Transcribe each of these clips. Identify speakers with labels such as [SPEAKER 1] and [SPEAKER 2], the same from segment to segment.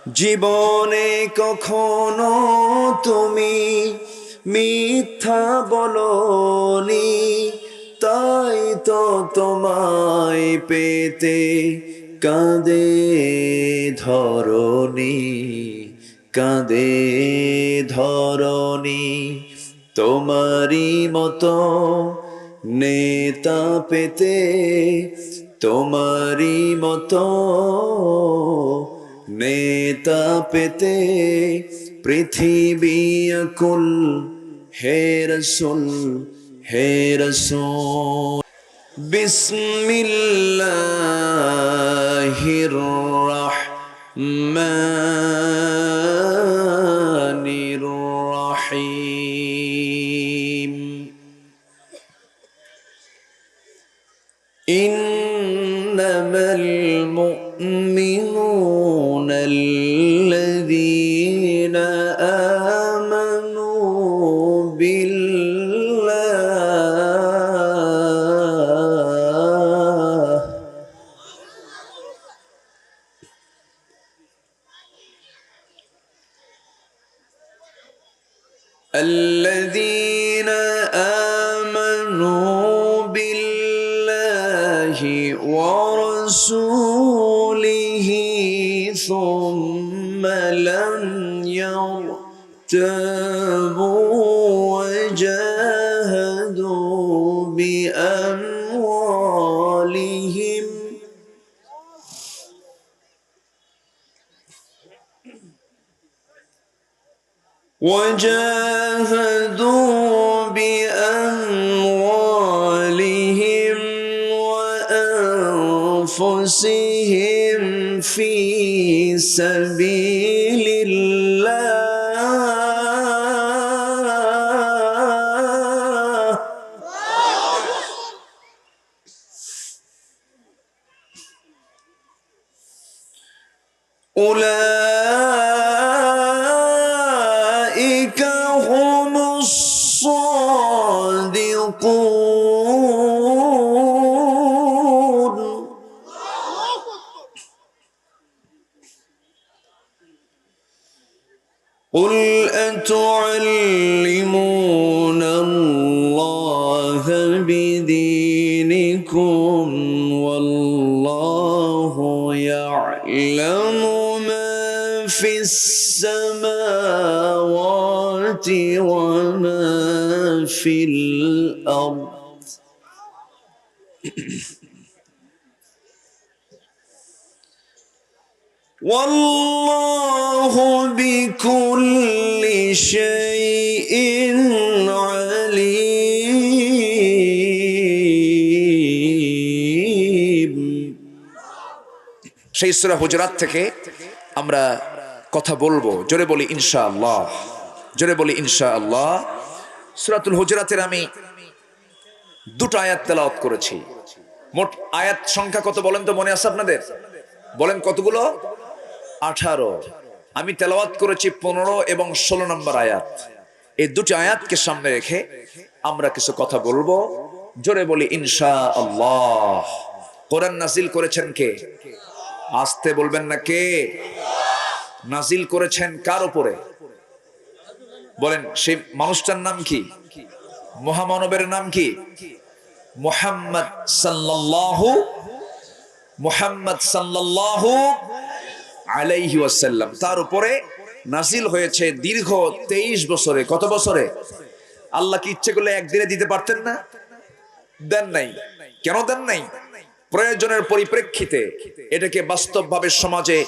[SPEAKER 1] জীবনে কখনো তুমি মিথ্যা বলনি, তাই তো তোমায় পেতে কাঁদে ধরণী, কাঁদে ধরণী। তোমারই মতো নেতা পেতে, তোমারই মতো নেতা পেতে পৃথিবী আকুল, হে রসুল, হে রসুল। বিসমিল্লাহির রহমানির রহিম। ইন্নামাল মুমিনুনা আল্লাযীনা আমানু বিল্লাহ الذين آمنوا بالله ورسوله ثم لم يرتابوا وجاهدوا بأموالهم وأنفسهم في سبيل الله. أولئك هم الصادقون. قل أتعلمون الله بدينكم والله يعلم ما في السماوات وما في الأرض. والله بكل شيء عليم. সেই সূরা হুজুরাত থেকে আমরা কথা বলবো, জোরে বলি ইনশাআল্লাহ, জোরে বলি ইনশাআল্লাহ। সূরাতুল হুজুরাতের আমি দুটো আয়াত তেলাওয়াত করেছি। মোট আয়াত সংখ্যা কত বলেন তো, মনে আছে আপনাদের? বলেন কতগুলো? 18। আমি তেলাওয়াত করেছি 15 এবং 16 নম্বর আয়াত। এই দুটি আয়াতকে সামনে রেখে আমরা কিছু কথা বলবো, জোরে বলি ইনশাআল্লাহ। কোরআন নাজিল করেছেন কে? আস্তে বলবেন না, কে নাজিল করেছেন? কার উপরে বলেন? সেই মানুষটার নাম কি? মহামানবের নাম কি? মুহাম্মদ সাল্লাল্লাহু আলাইহি ওয়াসাল্লাম। তার উপরে নাজিল হয়েছে দীর্ঘ 23 বছরে। কত বছরে? আল্লাহ কি ইচ্ছে করলে একদিনে দিতে পারতেন না? দেন নাই। কেন দেন নাই? প্রয়োজনের পরিপ্রেক্ষিতে এটাকে বাস্তবভাবে সমাজে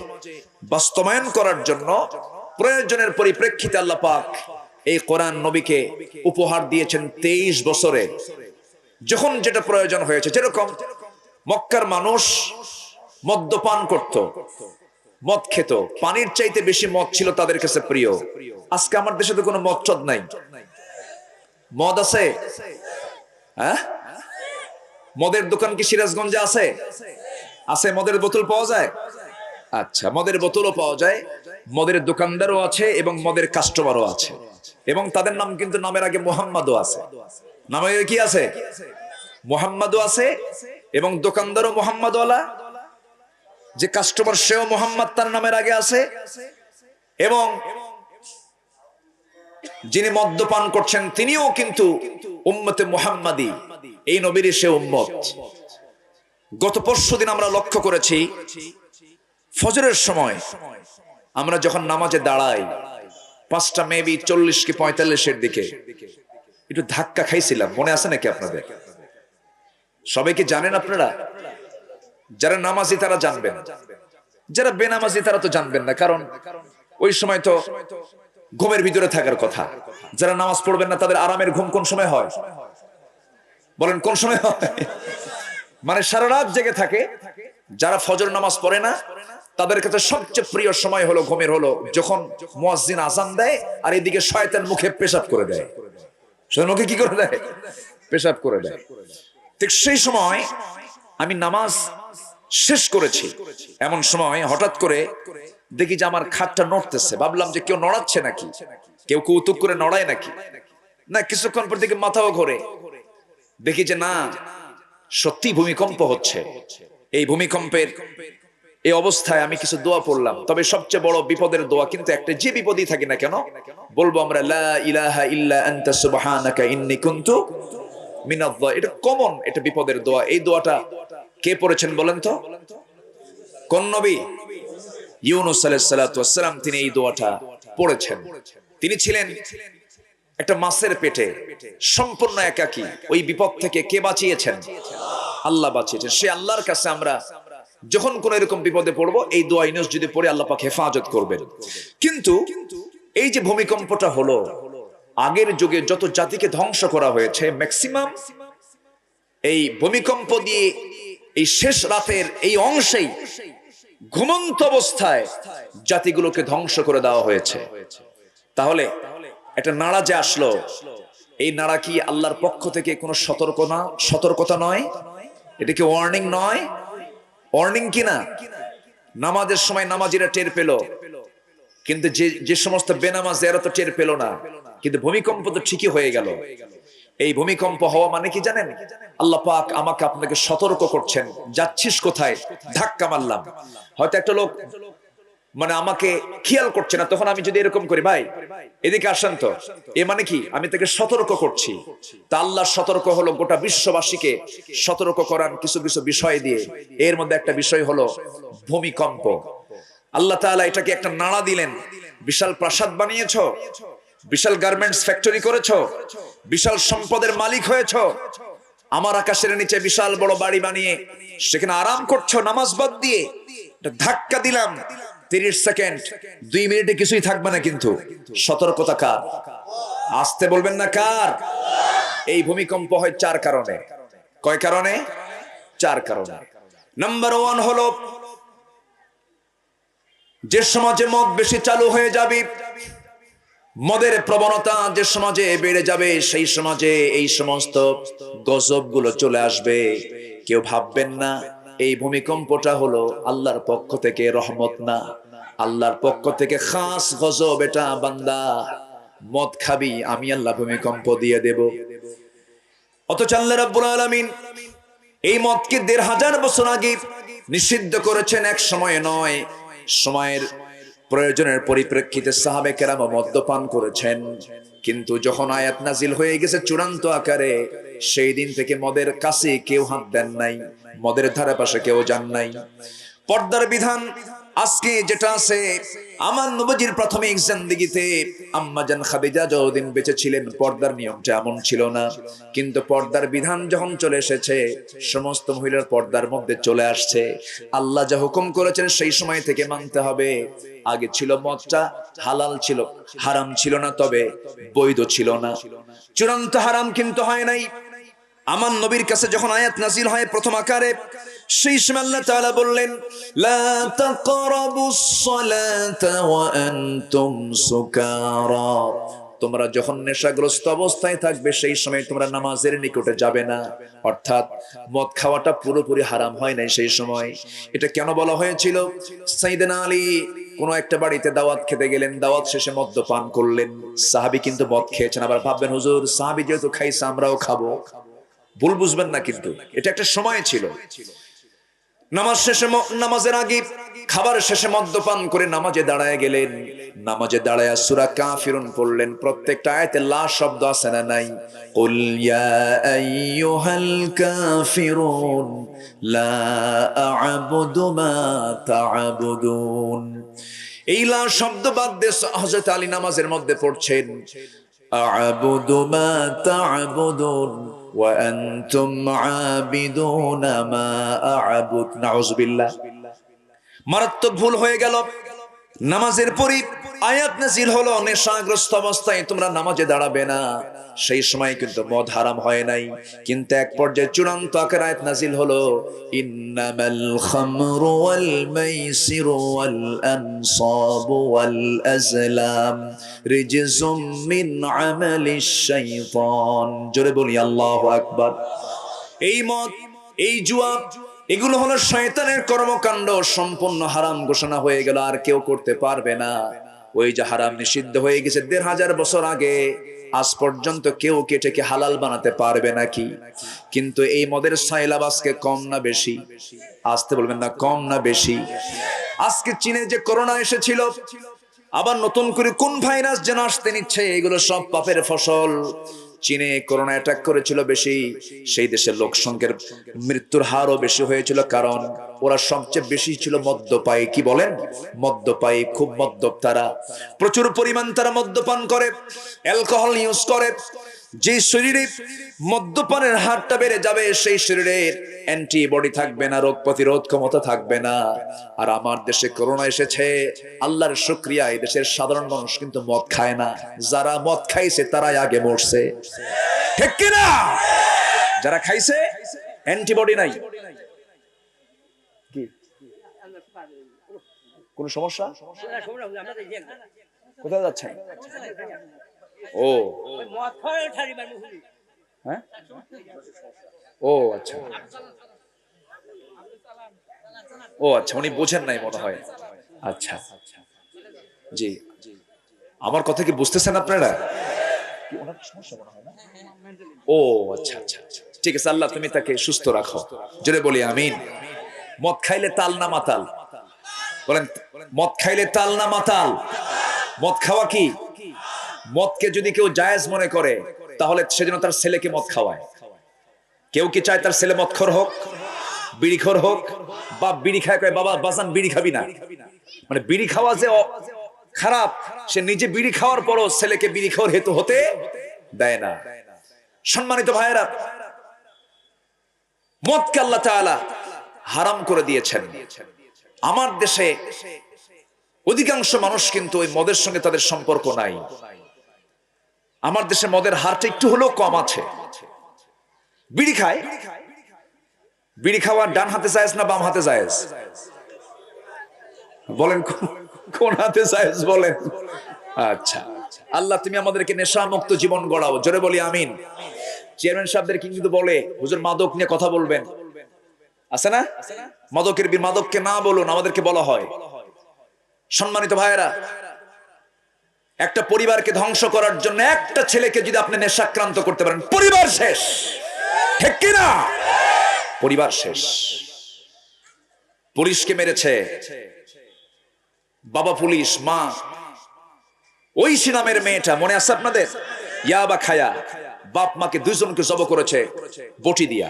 [SPEAKER 1] বাস্তবায়ন করার জন্য প্রয়োজনের পরিপ্রেক্ষিতে আল্লাহ পাক এই কোরআন নবীকে উপহার দিয়েছেন 23 বছরে। যখন যেটা প্রয়োজন হয়েছে, যেরকম মক্কার মানুষ মদ্যপান করত, মদ খেত, পানির চাইতে বেশি মদ ছিল তাদের কাছে প্রিয়। আজকে আমার দেশে তো কোনো মদ চদ নাই। মদ আছে? হ্যাঁ, মদের দোকান কি সিরাজগঞ্জে আছে? আছে। মদের বোতল পাওয়া যায়? আচ্ছা, মদের বোতলও পাওয়া যায়, মদের দোকানদারও আছে এবং মদের কাস্টমারও আছে। এবং তাদের নাম কিন্তু নামের আগে মুহাম্মাদও আছে। নামের কি আছে? মুহাম্মাদও আছে এবং দোকানদারও মুহাম্মাদওয়ালা যে কাস্টমার সেও মোহাম্মদ তার নামের আগে আছে, এবং যিনি মদ্যপান করছেন তিনিও কিন্তু উম্মতে মুহাম্মাদি, এই নবীর সে উম্মত। গত পরশুদিন আমরা লক্ষ্য করেছি ফজরের সময় আমরা যখন নামাজে দাঁড়াই 5টা মেবি 40 কি 45-এর দিকে একটু ধাক্কা খাইছিলাম, মনে আছে নাকি আপনাদের? সবাই কি জানেন আপনারা? যারা নামাজি তারা জানবেন, যারা বেনামাজি তারা তো জানবেন না, কারণ ওই সময় তো ঘুমের ভিতরে থাকার কথা। যারা নামাজ পড়বেন না তাদের আরামের ঘুম কোন সময় হয় বলেন? কোন সময় হয়? মানে সারা রাত জেগে থাকে। যারা ফজর নামাজ পড়ে না তাদের কাছে সবচেয়ে প্রিয় সময় হলো ঘুমের, হলো যখন মুয়াজ্জিন আযান দেয় আর এদিকে শয়তান মুখে পেশাব করে দেয়। শয়তান মুখে কি করে দেয়? পেশাব করে দেয়। ঠিক সেই সময় আমি নামাজ শেষ করেছি, এমন সময় হঠাৎ করে দেখি যে আমার খাটটা নড়তেছে। ভাবলাম যে কেউ নড়াচ্ছে নাকি, কেউ কৌতুক করে নড়ায় নাকি। না, কিছুক্ষণ পর দিকে মাথাও ঘোরে, দেখি যে না, সত্যি ভূমিকম্প হচ্ছে। এই ভূমিকম্পের এই অবস্থায় আমি কিছু দোয়া পড়লাম, তবে সবচেয়ে বড় বিপদের দোয়া কিন্তু একটা, যে বিপদই থাকি না কেন বলবো আমরা লা ইলাহা ইল্লা আনতা সুবহানাকা ইন্নী কুনতু মিনাজ জালিমিন। এটা কমন, এটা বিপদের দোয়া। এই দোয়াটা কে পড়েছেন বলেন তো? কোন নবী? ইউনূস আলাইহিস সালাতু ওয়াস সালাম, তিনি এই দোয়াটা পড়েছেন। তিনি ছিলেন একটা মাছের পেটে, সম্পূর্ণ একাকী। ওই বিপদ থেকে কে বাঁচিয়েছেন? আল্লাহ বাঁচিয়েছেন। সে আল্লাহর কাছে আমরা যখন কোন এরকম বিপদে পড়বো এই দোয়া ইউনূস যদি পড়ে আল্লাহ পাক হেফাজত করবেন। কিন্তু এই যে ভূমিকম্পটা হলো, আগের যুগে যত জাতিকে ধ্বংস করা হয়েছে ম্যাক্সিমাম এই ভূমিকম্প দিয়ে এই শেষ রাতের এই অংশেই ঘুমন্ত অবস্থায় জাতিগুলোকে ধ্বংস করে দেওয়া হয়েছে। তাহলে একটা নাড়া যে আসলো, এই নাড়া কি আল্লাহর পক্ষ থেকে কোনো সতর্কতা নয়? এটা কি ওয়ার্নিং নয়? ওয়ার্নিং কিনা? নামাজের সময় নামাজিরা টের পেল, কিন্তু যে সমস্ত বেনামাজি এরা তো টের পেল না। কিন্তু ভূমিকম্প তো ঠিকই হয়ে গেল। এই ভূমিকম্প হওয়া মানে কি জানেন? আল্লাহ পাক আমাকে আপনাকে সতর্ক করছেন, যাচ্ছিস কোথায়? ধাক্কা মারলাম, হয়তো একটা লোক মানে আমাকে খেয়াল করছে না, তখন আমি যদি এরকম করি, ভাই এদিকে আসেন তো, এ মানে কি আমি তাকে সতর্ক করছি। তা আল্লাহর সতর্ক হলো গোটা বিশ্ববাসীকে সতর্ক করার কিছু কিছু বিষয় দিয়ে। এর মধ্যে একটা বিষয় হলো ভূমিকম্প। আল্লাহ তাআলা এটাকে একটা নাড়া দিলেন। বিশাল প্রাসাদ বানিয়েছো, বিশাল গার্মেন্টস ফ্যাক্টরি করেছো, বিশাল সম্পদের মালিক হয়েছো, আমার আকাশের নিচে বিশাল বড় বাড়ি বানিয়ে সেখানে আরাম করছো নামাজ বাদ দিয়ে। ধাক্কা দিলাম, 30 সেকেন্ড 2 মিনিটে কিছুই থাকবে না, কিন্তু সতর্কতা কার? আসতে বলবেন না কার? এই ভূমিকম্প হয় 4 কারণে। কয় কারণে? 4 কারণে। নাম্বার 1 হলো যে সমাজে মদ বেশি চালু হয়ে যাবে, মদের প্রবণতা যে সমাজে বেড়ে যাবে, সেই সমাজে এই সমস্ত গজবগুলো চলে আসবে। কেউ ভাববেন না এই ভূমিকম্পটা হলো আল্লাহর পক্ষ থেকে রহমত না, আল্লাহর পক্ষ থেকে খাস গজব। এটা বান্দা মদ খাবি, আমি আল্লাহ ভূমিকম্প দিয়ে দেব। অথচ আল্লাহ রাব্বুল আলামিন এই মদকে 1500 বছর আগে নিষিদ্ধ করেছেন। এক সময় নয়, সময়ের প্রয়োজনের পরিপ্রেক্ষিতে সাহাবে কেরাম মদ্যপান করেছেন। কিন্তু যখন আয়াত নাজিল হয়ে গেছে চূড়ান্ত আকারে, সেই দিন থেকে মদের কাছে কেউ হাত দেন নাই, মদের ধারে পাশে কেউ যান নাই। পর্দার বিধান আজকে যেটা আছে, আমার নবীজির প্রাথমিক জিন্দেগিতে আম্মা জান খাদিজা যতদিন বেঁচে ছিলেন পর্দার নিয়মটা এমন ছিল না। কিন্তু পর্দার বিধান যখন চলে এসেছে, সমস্ত মহিলার পর্দার মধ্যে চলে আসছে। আল্লাহ যা হুকুম করেছেন সেই সময় থেকে মানতে হবে। আগে ছিল মদটা হালাল ছিল, হারাম ছিল না, তবে বৈধ ছিল না, চূড়ান্ত হারাম কিন্তু হয় নাই। আমার নবীর কাছে যখন আয়াত নাজিল হয় প্রথম আকারে, সেই সময় আল্লাহ তাআলা বললেন লা তাকরাবুস সালাতা ওয়া আনতুম সুকারা, তোমরা যখন নেশাগ্রস্ত অবস্থায় থাকবে সেই সময় তোমরা নামাজের নিকটে যাবে না। অর্থাৎ মদ খাওয়াটা পুরোপুরি হারাম হয় নাই সেই সময়। এটা কেন বলা হয়েছিল? সাইয়েদনা আলী কোন একটা বাড়িতে দাওয়াত খেতে গেলেন, দাওয়াত শেষে মদ্যপান করলেন। সাহাবী কিন্তু মদ খেয়েছেন। আবার ভাববেন হুজুর সাহাবী যেহেতু খাইছে আমরাও খাবো, ভুল বুঝবেন না, কিন্তু এটা একটা সময় ছিল। নামাজ শেষে নামাজের আগে খাবার শেষে মদ্যপান করে নামাজে দাঁড়ায় গেলেন। নামাজে দাঁড়ায় সূরা কাফিরুন পড়লেন। প্রত্যেকটা আয়াতে লা শব্দ আছে না নাই? কুল ইয়া আইয়ুহাল কাফিরুন লা আ'বুদু মা তা'বুদুন। এই লা শব্দ বাদ দিয়ে হযরত আলী নামাজের মধ্যে পড়ছেন আ'বুদু মা তা'বুদুন ওয়া আনতুম আবিদুনা মা আ'বুদ। নাউযুবিল্লাহ। মারাত্মক ভুল হয়ে গেল। নামাজের পরই আয়াত নাযিল হলো নেশাগ্রস্ত অবস্থায় তোমরা নামাজে দাঁড়াবে না। সেই সময় কিন্তু মদ হারাম হয় নাই, কিন্তু এক পর্যায়ে চূড়ান্ত আকারে আয়াত নাযিল হলো ইন্নামাল খামরু ওয়াল মাইসিরু ওয়াল আনসাবু ওয়াল আজলাম রিজসুম মিন আমালিশ শাইতান। জোরে বলি আল্লাহু আকবার। এই মদ, এই জুয়া, এগুলো হলো শয়তানের কর্মকাণ্ড, সম্পূর্ণ হারাম ঘোষণা হয়ে গেল, আর কেউ করতে পারবে না। ওই যে হারাম নিষিদ্ধ হয়ে গেছে ১৫০০ বছর আগে, আজ পর্যন্ত কেউ কেটেকে হালাল বানাতে পারবে নাকি? কিন্তু এই মদের সাইলাব আজকে কম না বেশি? আসতে বলবেন না, কম না বেশি? আজকে চীনে যে করোনা এসেছিল, আবার নতুন করে কোন ভাইরাস যেন আসতে নিচ্ছে, এগুলো সব পাপের ফসল। চীনে করোনা অ্যাটাক করেছিল বেশি, সেই দেশের লোক সংখ্যার মৃত্যুর হারও বেশি হয়েছিল, কারণ ওরা সবচেয়ে বেশি ছিল মদ্যপায়ী। কি বলেন? মদ্যপায়ী, খুব মদ্যপ তারা, প্রচুর পরিমাণ তারা মদ্যপান করে, অ্যালকোহল ইউজ করে। যে শরীরে মদ্যপানের হারটা বেড়ে যাবে, সেই শরীরের অ্যান্টিবডি থাকবে না, রোগ প্রতিরোধ ক্ষমতা থাকবে না। আর আমার দেশে করোনা এসেছে, আল্লাহর শুকরিয়া, এই দেশের সাধারণ মানুষ কিন্তু মদ খায় না। যারা মদ খাইছে তারাই আগে মরছে, ঠিক কি না? যারা খাইছে অ্যান্টিবডি নাই। কি কোন সমস্যা? কোথায় যাচ্ছেন? ও হ্যাঁ, ও আচ্ছা, ও আচ্ছা, উনি বোঝেন নাই মনে হয়। আচ্ছা জি, আমার কথা কি বুঝতেছেন আপনারা? ও আচ্ছা আচ্ছা, ঠিক আছে, আল্লাহ তুমি তাকে সুস্থ রাখো, জোরে বলি আমিন। মদ খাইলে তাল না মাতাল? বলেন, মদ খাইলে তাল না মাতাল? মদ খাওয়া কি? মদকে যদি কেউ জায়েজ মনে করে, তাহলে সেজন্য তার ছেলেকে মদ খাওয়ায়। কেউ কি চায় তার ছেলে মদখোর হোক, বিড়িখোর হোক? বাপ বিড়ি খায়, কয় বাবা বাজান বিড়ি খাবি না। মানে বিড়ি খাওয়া যে খারাপ, সে নিজে বিড়ি খাওয়ার পরও ছেলেকে বিড়িখোর হেতু হতে দেয় না। সম্মানিত ভাইয়েরা, মদকে আল্লাহ তাআলা হারাম করে দিয়েছেন। আমার দেশে অধিকাংশ মানুষ কিন্তু ওই মদের সঙ্গে তাদের সম্পর্ক নাই। আমার দেশে মদের হারটা একটু হলেও কম আছে। বিড়ি খায়, বিড়ি খাওয়া ডান হাতে জায়েজ না বাম হাতে জায়েজ? বলেন কোন হাতে জায়েজ বলেন? আচ্ছা, আল্লাহ তুমি আমাদেরকে নেশা মুক্ত জীবন গড়াও, জোরে বলি আমিন। চেয়ারম্যান সাহেবদের কিন্তু বলে হুজুর মাদক নিয়ে কথা বলবেন, আছে না? মাদকের মাদককে না বলুন, আমাদেরকে বলা হয়। সম্মানিত ভাইয়েরা, একটা পরিবারকে ধ্বংস করার জন্য একটা ছেলেকে যদি আপনি নেশাক্রান্ত করতে পারেন, পরিবার শেষ, ঠিক কি না? পরিবার শেষ। পুলিশকে মেরেছে বাবা, পুলিশ, মা, ঐশী নামের মেয়েটা মনে আছে আপনাদের? ইয়াবা খায়া বাপ মাকে দুইজনকে জব করেছে বটি দিয়া।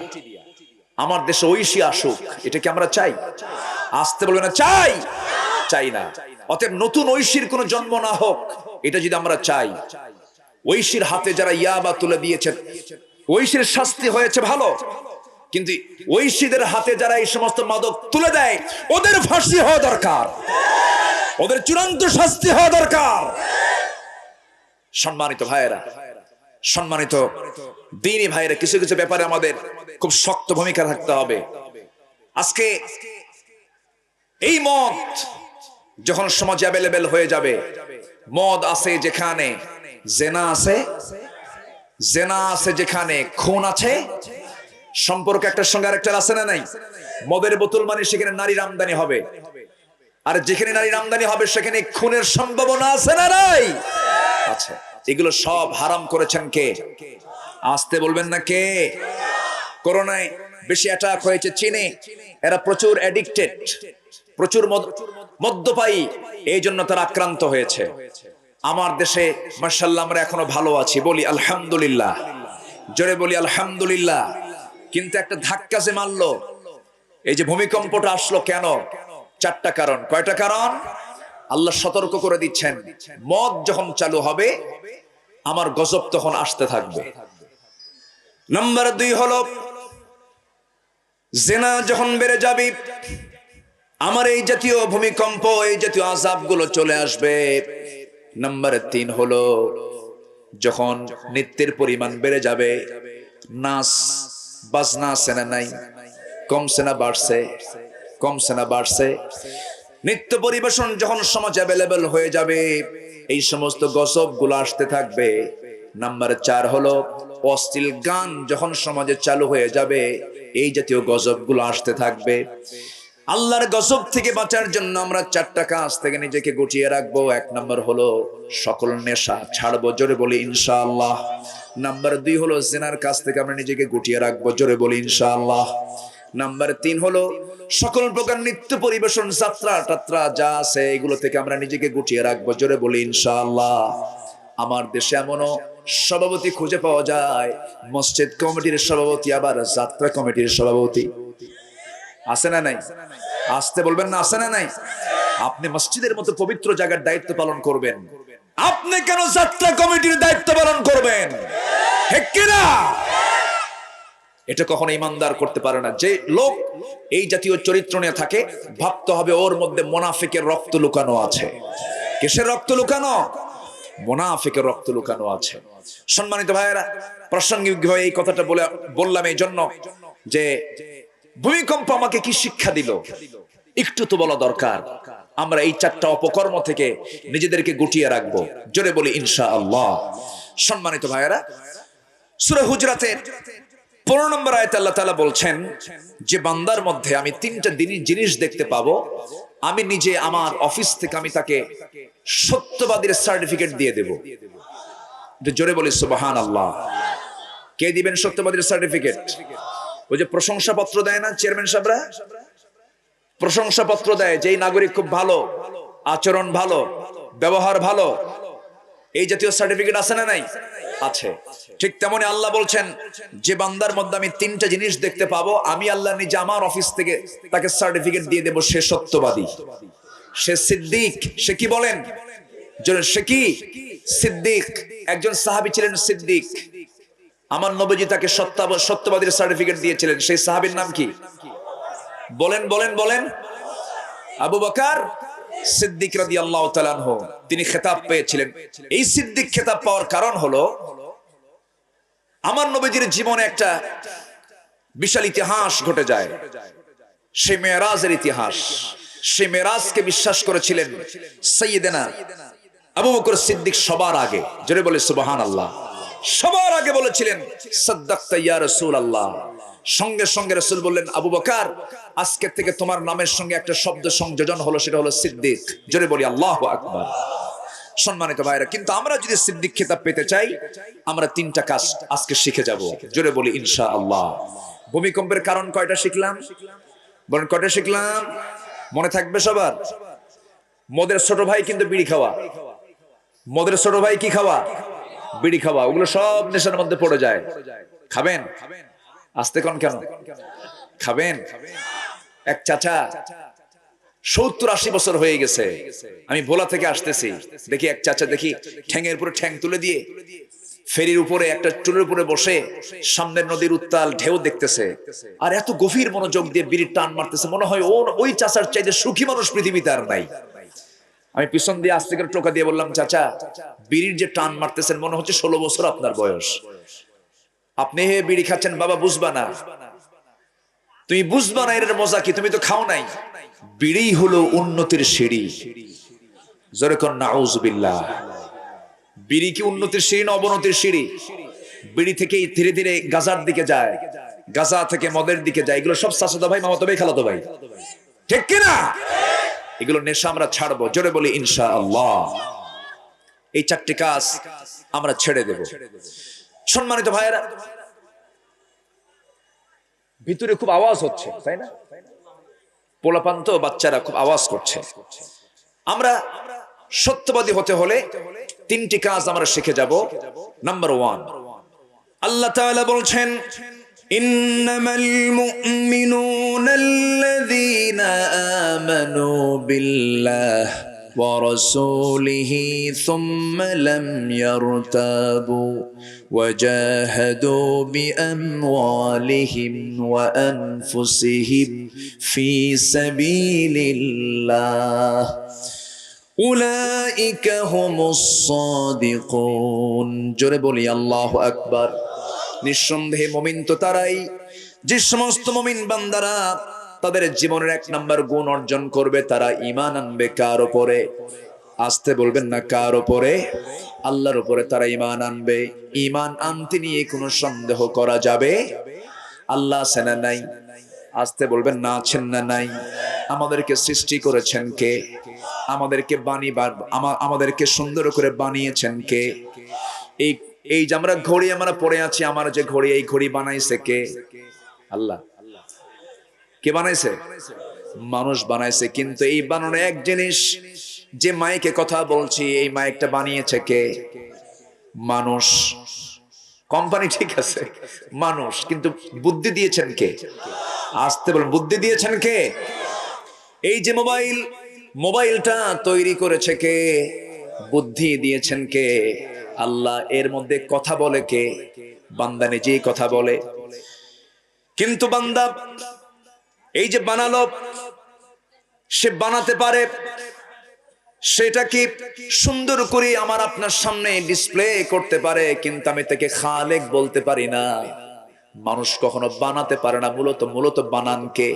[SPEAKER 1] আমার দেশে ঐশী আসুক, এটা কি আমরা চাই? আসতে বলবে না, চাই? চাই না। অতএব নতুন ঐশীর কোনো জন্ম না হোক, এটা যদি আমরা চাই। ঐশীর হাতে যারা ইয়াবা তুলে দিয়েছেন, ঐশীর শাস্তি হয়েছে ভালো, কিন্তু ঐশীদের হাতে যারা এই সমস্ত মাদক তুলে দেয়, ওদের ফাঁসি হওয়া দরকার, ওদের চূড়ান্ত শাস্তি হওয়া দরকার। সম্মানিত ভাইয়েরা, সম্মানিত দ্বীনি ভাইয়েরা, কিছু কিছু ব্যাপারে আমাদের খুব শক্ত ভূমিকা থাকতে হবে। আজকে এই মদ যখন সমাজে অ্যাভেলেবেল হয়ে যাবে, মদ আছে যেখানে, জেনা আছে, জেনা আছে যেখানে, খুন আছে, সম্পর্ক একটার সঙ্গে আরেকটার আছে না নাই? মদের বোতল মানে সেখানে নারীর আমদানি হবে, আর যেখানে নারীর আমদানি হবে সেখানে খুনের সম্ভাবনা আছে না নাই? আচ্ছা, এগুলো সব হারাম করেছেন কে? আসতে বলবেন না কে? করোনায় বেশি অ্যাটাক হয়েছে চীনে, এরা প্রচুর অ্যাডিক্টেড, প্রচুর মদ্যপায়ী, এই জন্য তারা আক্রান্ত হয়েছে। আমার দেশে মাশাআল্লাহ আমরা এখনো ভালো আছি, বলি আলহামদুলিল্লাহ, জোরে বলি আলহামদুলিল্লাহ। কিন্তু একটা ধাক্কা যে মারলো, এই যে ভূমিকম্পটা আসলো, কেন? চারটা কারণ। কয়টা কারণ? আল্লাহ সতর্ক করে দিচ্ছেন, মদ যখন চালু হবে আমার গজব তখন আসতে থাকবে। নাম্বার 2 হলো জিনা যখন বেড়ে যাবে, আমার এই জাতীয় ভূমিকম্প, এই জাতীয় আযাবগুলো চলে আসবে। নাম্বার 3 হলো যখন নিত্যের পরিমাণ বেড়ে যাবে, নাচ বাজনা আছে না নাই, কমছে না বাড়ছে, কমছে না বাড়ছে, নিত্য পরিবেশন যখন সমাজে অ্যাভেলেবল হয়ে যাবে, এই সমস্ত গজব গুলো আসতে থাকবে। নাম্বার 4 হলো অশ্লীল গান যখন সমাজে চালু হয়ে যাবে, এই জাতীয় গজব গুলো আসতে থাকবে। আল্লাহর গজব থেকে বাঁচার জন্য আমরা 4টা কাজ থেকে নিজেকে গুটিয়ে রাখবো। 1 নম্বর হলো সকল নেশা ছাড়বো, জোরে বলি ইনশাআল্লাহ। নাম্বার 2 হলো জিনার কাছ থেকে আমরা নিজেকে গুটিয়ে রাখবো, জোরে বলি ইনশাআল্লাহ। নাম্বার 3 হলো সকল প্রকার নিত্য পরিবেশন, যাত্রা টাত্রা যা আছে এগুলো থেকে আমরা নিজেকে গুটিয়ে রাখবো, জোরে বলি ইনশাআল্লাহ। আমার দেশে এমনও সভাপতি খুঁজে পাওয়া যায়, মসজিদ কমিটির সভাপতি আবার যাত্রা কমিটির সভাপতি। আছে না নাই? আসতে বলবেন না, আছে না নাই? আপনি মসজিদের মতো পবিত্র জায়গার দায়িত্ব পালন করবেন, আপনি কেন যাত্রা কমিটির দায়িত্ব পালন করবেন? ঠিক কি না? এটা কখনো ইমানদার করতে পারে না। যে লোক এই জাতীয় চরিত্র নিয়ে থাকে, ভাবতে হবে ওর মধ্যে মুনাফিকের রক্ত লুকানো আছে। কিসের রক্ত লুকানো? মুনাফিকের রক্ত লুকানো আছে। সম্মানিত ভাইয়েরা, প্রাসঙ্গিকভাবে এই কথাটা বললাম এই জন্য যে ভূমিকম্প আমাকে কি শিক্ষা দিল একটু তো বলা দরকার। আমরা এই 4টা অপকর্ম থেকে নিজেদেরকে গুটিয়ে রাখবো, জোরে বলি ইনশাআল্লাহ। সম্মানিত ভাইয়েরা, সূরা হুজরাতের 15 নম্বর আয়াতে আল্লাহ তাআলা বলছেন যে বান্দার মধ্যে আমি 3টা জিনিস দেখতে পাবো, আমি নিজে আমার অফিস থেকে আমি তাকে সত্যবাদীর সার্টিফিকেট দিয়ে দেব। জোরে বলি সুবহানাল্লাহ। কে দিবেন সত্যবাদীর সার্টিফিকেট? ওই যে প্রশংসাপত্র দেয় না চেয়ারম্যান সাহেবরা, প্রশংসাপত্র দেয় যে এই নাগরিক খুব ভালো, আচরণ ভালো, ব্যবহার ভালো, এই জাতীয় সার্টিফিকেট আছে না নাই? আছে। ঠিক তেমনি আল্লাহ বলছেন যে বান্দার মধ্যে আমি 3টা জিনিস দেখতে পাবো, আমি আল্লাহ নিজে আমার অফিস থেকে তাকে সার্টিফিকেট দিয়ে দেব, সে সত্যবাদী, সে সিদ্দিক। সে কি বলেন? সে কি? সিদ্দিক। একজন সাহাবী ছিলেন সিদ্দিক, আমার নবীজি তাকে সত্যবাদীর সার্টিফিকেট দিয়েছিলেন। সেই সাহাবীর নাম কি? বলেন বলেন বলেন। আবু বকর সিদ্দিক রাদিয়াল্লাহু তাআলা আনহু, তিনি খেতাব পেয়েছিলেন। এই সিদ্দিক খেতাব পাওয়ার কারণ হলো আমার নবীজির জীবনে একটা বিশাল ইতিহাস ঘটে যায়, সে মেরাজের ইতিহাস। সে মেরাজকে বিশ্বাস করেছিলেন সাইয়েদেনা আবু বকর সিদ্দিক সবার আগে, জোরে বলে সুবহানাল্লাহ। সবার আগে বলেছিলেন সাদ্দাকতা ইয়া রাসূলুল্লাহ। সঙ্গে সঙ্গে রাসূল বললেন, আবু বকর আজকে থেকে তোমার নামের সঙ্গে একটা শব্দ সংযোজন হলো, সেটা হলো সিদ্দিক। জোরে বলি আল্লাহু আকবার। সম্মানিত ভাইরা, কিন্তু আমরা যদি সিদ্দিক খেতাব পেতে চাই, আমরা 3টা কাজ আজকে শিখে যাব, জোরে বলি ইনশাআল্লাহ। ভূমিকম্পের কারণ কয়টা শিখলাম? বলেন কয়টা শিখলাম? মনে থাকবে সবার? মদের ছোট ভাই কিন্তু বিড়ি খাওয়া। মদের ছোট ভাই কি খাওয়া? বিড়ি খাওয়া। ওগুলো সব নেশার মধ্যে পড়ে যায়। খাবেন? আস্তে কোন কেন খাবেন? এক চাচা 70-80 বছর হয়ে গেছে, আমি ভোলা থেকে আসতেছি, দেখি এক চাচা, দেখি ঠ্যাঙের উপরে ঠ্যাং তুলে দিয়ে ফেরির উপরে একটা টুলের উপরে বসে সামনের নদীর উত্তাল ঢেউ দেখতেছে, আর এত গভীর মনোযোগ দিয়ে বিড়ির টান মারতেছে, মনে হয় ওই চাচার চাইতে সুখী মানুষ পৃথিবীতে আর নাই। আমি পিছন দিয়ে আস্তে করে টোকা দিয়ে বললাম, চাচা বিড়ির যে টান মারতেছেন মনে হচ্ছে 16 বছর আপনার বয়স। আপনি হে বিড়ি খাচ্ছেন, বাবা বুঝবা না, তুমি বুঝবা না এর মজা কি, তুমি তো খাও নাই। বিড়ি হলো উন্নতির সিঁড়ি। জোরে কোন নাউজুবিল্লাহ। বিড়ি কি উন্নতির সিঁড়ি না অবনতির সিঁড়ি? বিড়ি থেকেই ধীরে ধীরে গাজার দিকে যায়, গাজা থেকে মদের দিকে যায়। এগুলো সব চাচাতো ভাই, মামাতো ভাই, খালাতো ভাই, ঠিক কিনা? এগুলো নেশা আমরা ছাড়বো, জোরে বলি ইনশাআল্লাহ। এই 4টি কাজ আমরা ছেড়ে দেব। সম্মানিত ভাইয়েরা, ভিতরে খুব আওয়াজ হচ্ছে, তাই না? পোলাপান তো, বাচ্চারা খুব আওয়াজ করছে। আমরা সত্যবাদী হতে হলে তিনটি কাজ আমরা শিখে যাব। নাম্বার 1, আল্লাহ তাআলা বলছেন, ইন্নামাল মুমিনুনাল্লাযীনা আমানু বিল্লাহি ওয়া রাসূলিহি সুম্মা লাম ইয়ারতাবু ওয়া জাহাদু বিআমওয়ালিহিম ওয়া আনফুসিহিম ফি সাবিলিল্লাহ উলাইকা হুমুস সাদিকুন। জোরে বলি আল্লাহু আকবার। নিঃসন্দেহে মুমিন তো তারাই যে সমস্ত মুমিন বান্দারা তাদের জীবনের 1 নাম্বার গুণ অর্জন করবে, তারা ঈমান আনবে কার উপরে? আসতে বলবেন না, কার উপরে? আল্লাহর উপরে তারা ঈমান আনবে। ঈমান আনতে নিয়ে কোনো সন্দেহ করা যাবে? আল্লাহ আছেন না নাই? আসতে বলবেন না, আছেন না নাই? আমাদেরকে সৃষ্টি করেছেন কে? আমাদেরকে আমাদেরকে সুন্দর করে বানিয়েছেন কে? এই যে আমরা ঘড়ি আমরা পরে আছি, আমার যে ঘড়ি, এই ঘড়ি বানাইছে কে? আল্লাহ। কে বানাইছে? মানুষ বানাইছে। কিন্তু এই বানানো এক জিনিস, যে মাইকে কথা বলছি এই মাইকটা বানিয়েছে কে? মানুষ। কোম্পানি ঠিক আছে, মানুষ, কিন্তু বুদ্ধি দিয়েছেন কে? আসতে বলুন, বুদ্ধি দিয়েছেন কে? এই যে মোবাইলটা তৈরি করেছে কে? বুদ্ধি দিয়েছেন কে? আল্লাহ। এর মধ্যে কথা বলে কে? বান্দা নিজেই কথা বলে। কিন্তু বান্দা এই যে বানালো, সে বানাতে পারে, সেটা কি সুন্দর করে আমার আপনার সামনে ডিসপ্লে করতে পারে, কিন্তু আমি তাকে খালেক বলতে পারি না। মানুষ কখনো বানাতে পারে না। মূলত বানান কে?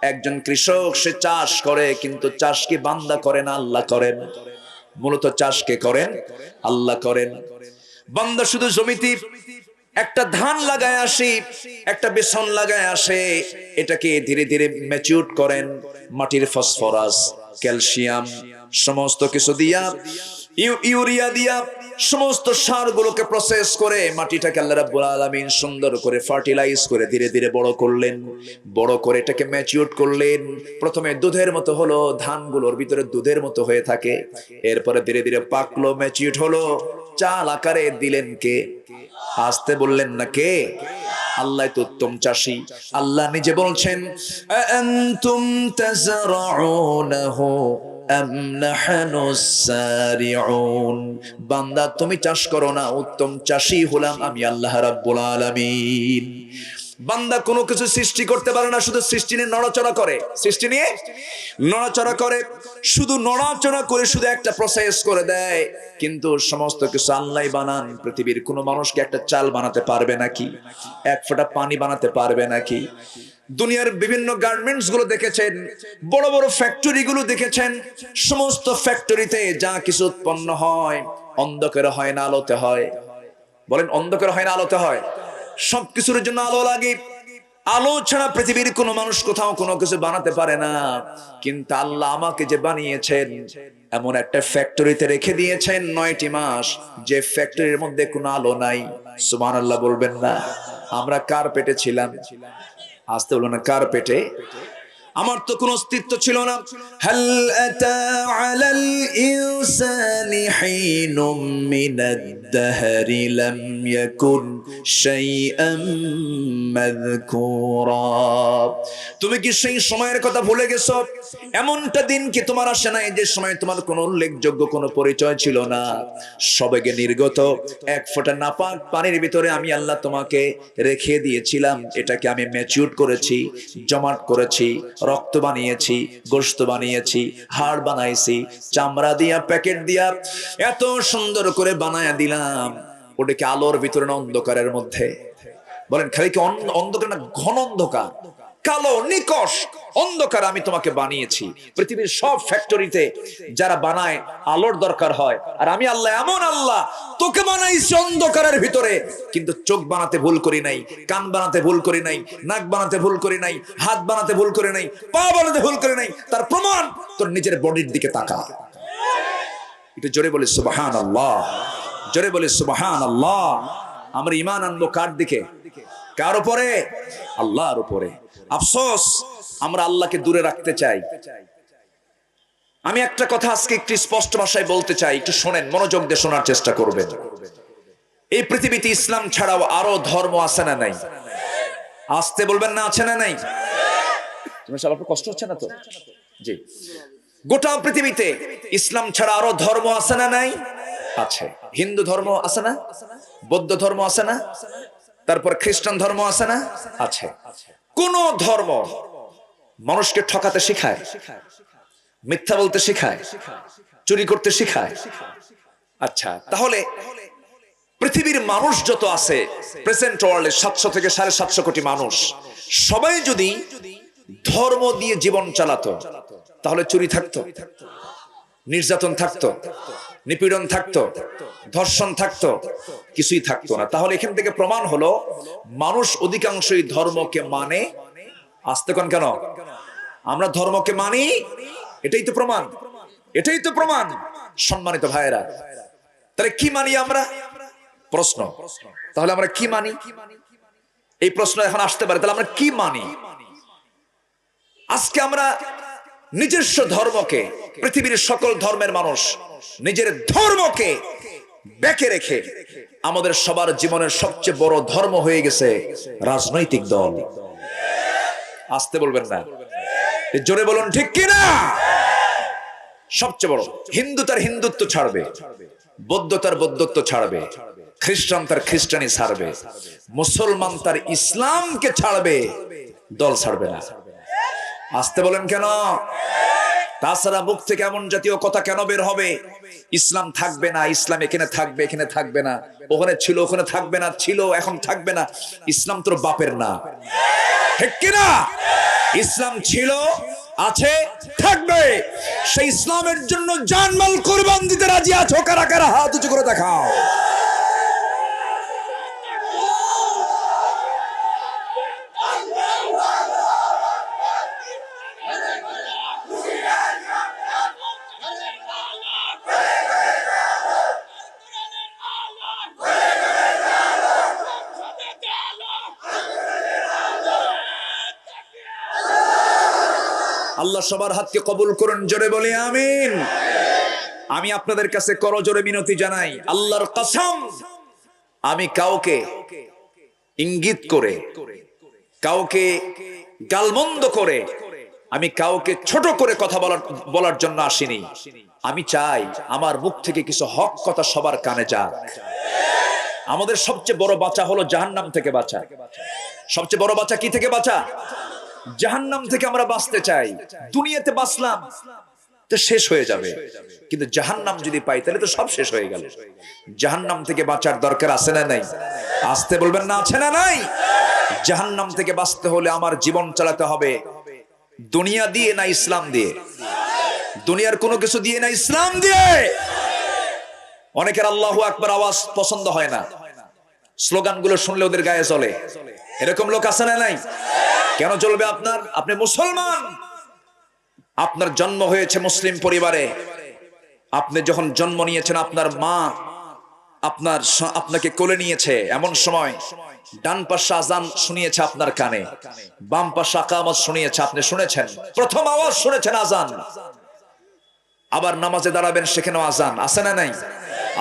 [SPEAKER 1] একজন কৃষক, সে চাষ করে, কিন্তু চাষ কি বান্দা করে না আল্লাহ করেন? মূলত চাষ কে করেন? আল্লাহ করেন। বান্দা শুধু জমিতে একটা ধান লাগায় আসি, একটা বেসন লাগায় আসে, এটাকে ধীরে ধীরে ম্যাচিউর করেন মাটির ফসফরাস, ক্যালসিয়াম সমস্ত কিছু দিয়া, ইউরিয়া দিয়া সমস্ত সারগুলোকে প্রসেস করে মাটিটাকে আল্লাহ রাব্বুল আলামিন সুন্দর করে ফার্টিলাইজ করে ধীরে ধীরে বড় করলেন। বড় করে এটাকে ম্যাচিউর করলেন। প্রথমে দুধের মতো হলো, ধানগুলোর ভিতরে দুধের মতো হয়ে থাকে। এরপরে ধীরে ধীরে পাকলো, ম্যাচিউর হলো, চাল আকারে দিলেন কে? আসতে বললেন না, কে? আল্লাহ তো উত্তম চাষী। আল্লাহ নিজে বলছেন, আনতুম তাজরাউনাহু আম নাহনুস সারিউন। বান্দা তুমি চাষ করো না, উত্তম চাষী হলাম আমি আল্লাহ রাব্বুল আলামিন। বান্দা কোনো কিছু সৃষ্টি করতে পারে না, শুধু সৃষ্টি নিয়ে নড়াচড়া করে। সৃষ্টি নিয়ে নড়াচড়া করে, শুধু নড়াচড়া করে, শুধু একটা প্রসেস করে দেয়। কিন্তু সমস্ত কিছু আল্লাহ বানান। পৃথিবীর কোনো মানুষকে একটা চাল বানাতে পারবে নাকি? এক ফোঁটা পানি বানাতে পারবে নাকি? দুনিয়ার বিভিন্ন গার্মেন্টস গুলো দেখেছেন, বড় বড় ফ্যাক্টরি গুলো দেখেছেন, সমস্ত ফ্যাক্টরিতে যা কিছু উৎপন্ন হয় অন্ধকারে হয় না আলোতে হয়? বলেন, অন্ধকারে হয় না আলোতে হয়? সবকিছুর জন্য আলো লাগে। আলো ছাড়া পৃথিবীর কোনো মানুষ কোথাও কোনো কিছু বানাতে পারে না। কিন্তু আল্লাহ আমাকে যে বানিয়েছেন, এমন একটা ফ্যাক্টরিতে রেখে দিয়েছেন 9টি মাস, যে ফ্যাক্টরির মধ্যে কোনো আলো নাই। সুবহানাল্লাহ বলবেন না? আমরা কার পেটে ছিলাম? আসতে বলো না, কার পেটে? আমার তো কোনো অস্তিত্ব ছিল না। হাল আতা আলাল ইনসানি হিনুম মিনাদ দাহরি লাম ইয়াকুন শাইআম মাযকুরা। তুমি কি সেই সময়ের কথা ভুলে গেছো? এমনটা দিন কি তোমার আসে নাই যে সময় তোমার কোনো উল্লেখযোগ্য কোনো পরিচয় ছিল না? সবেগে নির্গত এক ফোঁটা নাপাক পানির ভিতরে আমি আল্লাহ তোমাকে রেখে দিয়েছিলাম। এটাকে আমি ম্যাচিউর করেছি, জমাট করেছি, রক্ত বানিয়েছি, গোশত বানিয়েছি, হাড় বানাইছি, চামড়া দিয়া, প্যাকেট দিয়া এত সুন্দর করে বানায়া দিলাম। ওটাকে আলোর ভিতরে না অন্ধকারের মধ্যে? বলেন, খালি কি অন্ধকার না ঘন অন্ধকার, কালো নিকশ অন্ধকার আমি তোমাকে বানিয়েছি। পৃথিবীর সব ফ্যাক্টরিতে যারা বানায় আলোর দরকার হয়, আর আমি আল্লাহ এমন আল্লাহ তোকে বানাইছি অন্ধকারের ভিতরে। কিন্তু চোখ বানাতে ভুল করি নাই, কান বানাতে ভুল করি নাই, নাক বানাতে ভুল করি নাই, হাত বানাতে ভুল করি নাই, পা বানাতে ভুল করি নাই। তার প্রমাণ তোর নিজের বডির দিকে তাকা। একটু জোরে বলে সুবহানাল্লাহ, জোরে বলে সুবহানাল্লাহ। আমরা ঈমান আনবো কার দিকে? কার উপরে? আল্লাহর উপরে। আফসোস আমরা আল্লাহকে দূরে রাখতে চাই। আমি একটা কথা আজকে একটু স্পষ্ট ভাষায় বলতে চাই, একটু শোনেন, মনোযোগ দিয়ে শোনার চেষ্টা করবেন। এই পৃথিবীতে ইসলাম ছাড়াও আরো ধর্ম আছে না নাই? আসতে বলবেন না, আছে না নাই? আপনার কষ্ট হচ্ছে না তো? জি। গোটা পৃথিবীতে ইসলাম ছাড়া আরো ধর্ম আছে না নাই? আছে। হিন্দু ধর্ম আছে না? বৌদ্ধ ধর্ম আছে না? তারপর খ্রিস্টান ধর্ম আছে না? আছে। কোন ধর্ম মানুষকে ঠকাতে শেখায়, মিথ্যা বলতে শেখায়, চুরি করতে শেখায়? আচ্ছা, তাহলে পৃথিবীর মানুষ যত আছে প্রেজেন্ট ওয়ার্ল্ডে 700 থেকে 750 কোটি মানুষ, সবাই যদি ধর্ম দিয়ে জীবন চালাতো তাহলে চুরি থাকতো, নির্যাতন থাকতো, নিপীড়ন থাকতো, ধর্ষণ থাকতো, কিছুই থাকতো না। তাহলে এখান থেকে প্রমাণ হলো মানুষ অধিকাংশই ধর্মকে মানে। আসতে কোন কেন? আমরা ধর্মকে মানি, এটাই তো প্রমাণ, এটাই তো প্রমাণ। সম্মানিত ভাইয়েরা, তাহলে কি মানি আমরা? প্রশ্ন, তাহলে আমরা কি মানি? এই প্রশ্ন এখন আসতে পারে, তাহলে আমরা কি মানি? আজকে আমরা নিজস্ব ধর্মকে, পৃথিবীর সকল ধর্মের মানুষ নিজের ধর্মকে বেঁকে রেখে আমাদের সবার জীবনের সবচেয়ে বড় ধর্ম হয়ে গেছে রাজনৈতিক দল। আসতে বলবেন না, জোরে বলুন ঠিক কিনা? সবচেয়ে বড়। হিন্দু তার হিন্দুত্ব ছাড়বে, বৌদ্ধ তার বৌদ্ধত্ব ছাড়বে, খ্রিস্টান তার খ্রিস্টানি ছাড়বে, মুসলমান তার ইসলামকে ছাড়বে, দল ছাড়বে না। আসতে বলেন কেন? তাছাড়া মুখ থেকে এমন জাতীয় কথা কেন বের হবে? ইসলাম থাকবে না, ইসলাম এখানে থাকবে, এখানে থাকবে না, ওখানে ছিল, ওখানে থাকবে না, ছিল, এখন থাকবে না। ইসলাম তোর বাপের না, ঠিক কিনা? ইসলাম ছিল, আছে, থাকবে। সেই ইসলামের জন্য জানমাল কুরবান দিতে রাজি আছো কারা কারা? হাত উঁচু করে দেখাও। আল্লাহ সবার হাতকে কবুল করুন, জোরে বলি আমিন। আমি আপনাদের কাছে করজোরে মিনতি জানাই, আল্লাহর কসম, আমি কাউকে ইঙ্গিত করে, কাউকে গালমন্দ করে, আমি কাউকে ছোট করে কথা বলার জন্য আসিনি। আমি চাই আমার মুখ থেকে কিছু হক কথা সবার কানে যাক। আমাদের সবচেয়ে বড় বাঁচা হলো জাহান্নাম থেকে বাঁচা। সবচেয়ে বড় বাঁচা কি থেকে বাঁচা? জাহান্নাম থেকে আমরা বাঁচতে চাই। দুনিয়াতে বাঁচলাম তো শেষ হয়ে যাবে, কিন্তু জাহান্নাম যদি পাই তাহলে তো সব শেষ হয়ে গেল। জাহান্নাম থেকে বাঁচার দরকার আছে না নাই? আসতে বলবেন না, আছে না নাই? জাহান্নাম থেকে বাঁচতে হলে আমার জীবন চালাতে হবে দুনিয়া দিয়ে না ইসলাম দিয়ে? দুনিয়ার কোনো কিছু দিয়ে না, ইসলাম দিয়ে। অনেকের আল্লাহু আকবার আওয়াজ পছন্দ হয় না, স্লোগানগুলো শুনলে ওদের গায়ে চলে। এরকম লোক আছে না নাই? কেন চলবে আপনার? আপনি মুসলমান, আপনার জন্ম হয়েছে মুসলিম পরিবারে। আপনি যখন জন্ম নিয়েছেন, আপনার মা আপনাকে কোলে নিয়েছে, এমন সময় ডান পাশে আজান শুনিয়েছে আপনার কানে, বাম পাশে ইকামত শুনিয়েছে, আপনি শুনেছেন, প্রথম আওয়াজ শুনেছেন আজান। আবার নামাজে দাঁড়াবেন, সেখানেও আজান, আছে না নাই?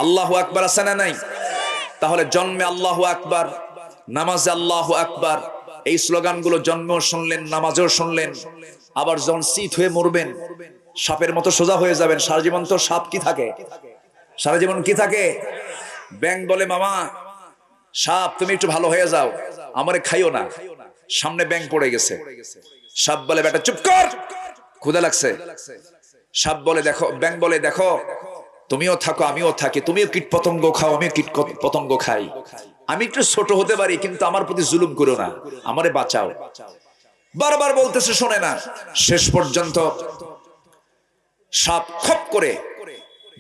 [SPEAKER 1] আল্লাহু আকবার, আছে না নাই? তাহলে জন্মে আল্লাহু আকবার, নামাজে আল্লাহু আকবার, এই স্লোগানগুলো জন্মেও শুনলেন, নামাজেও শুনলেন। আবার যখন শীত হয়ে মরবেন, সাপের মতো সোজা হয়ে যাবেন। সারা জীবন তো সাপ কি থাকে? সারা জীবন কি থাকে? ব্যাঙ বলে, মামা সাপ তুমি একটু ভালো হয়ে যাও, আমারে খাইও না, সামনে ব্যাঙ পড়ে গেছে। সাপ বলে, বেটা চুপ কর, ক্ষুধা লাগছে। সাপ বলে, দেখো, ব্যাঙ বলে, দেখো তুমিও থাকো আমিও থাকি, তুমিও কীট পতঙ্গ খাও আমিও কীট পতঙ্গ খাই, আমি একটু ছোট হতে পারি কিন্তু আমার প্রতি জুলুম করো না, আমারে বাঁচাও। বারবার বলতেছে, শোনে না। শেষ পর্যন্ত সাপ খপ করে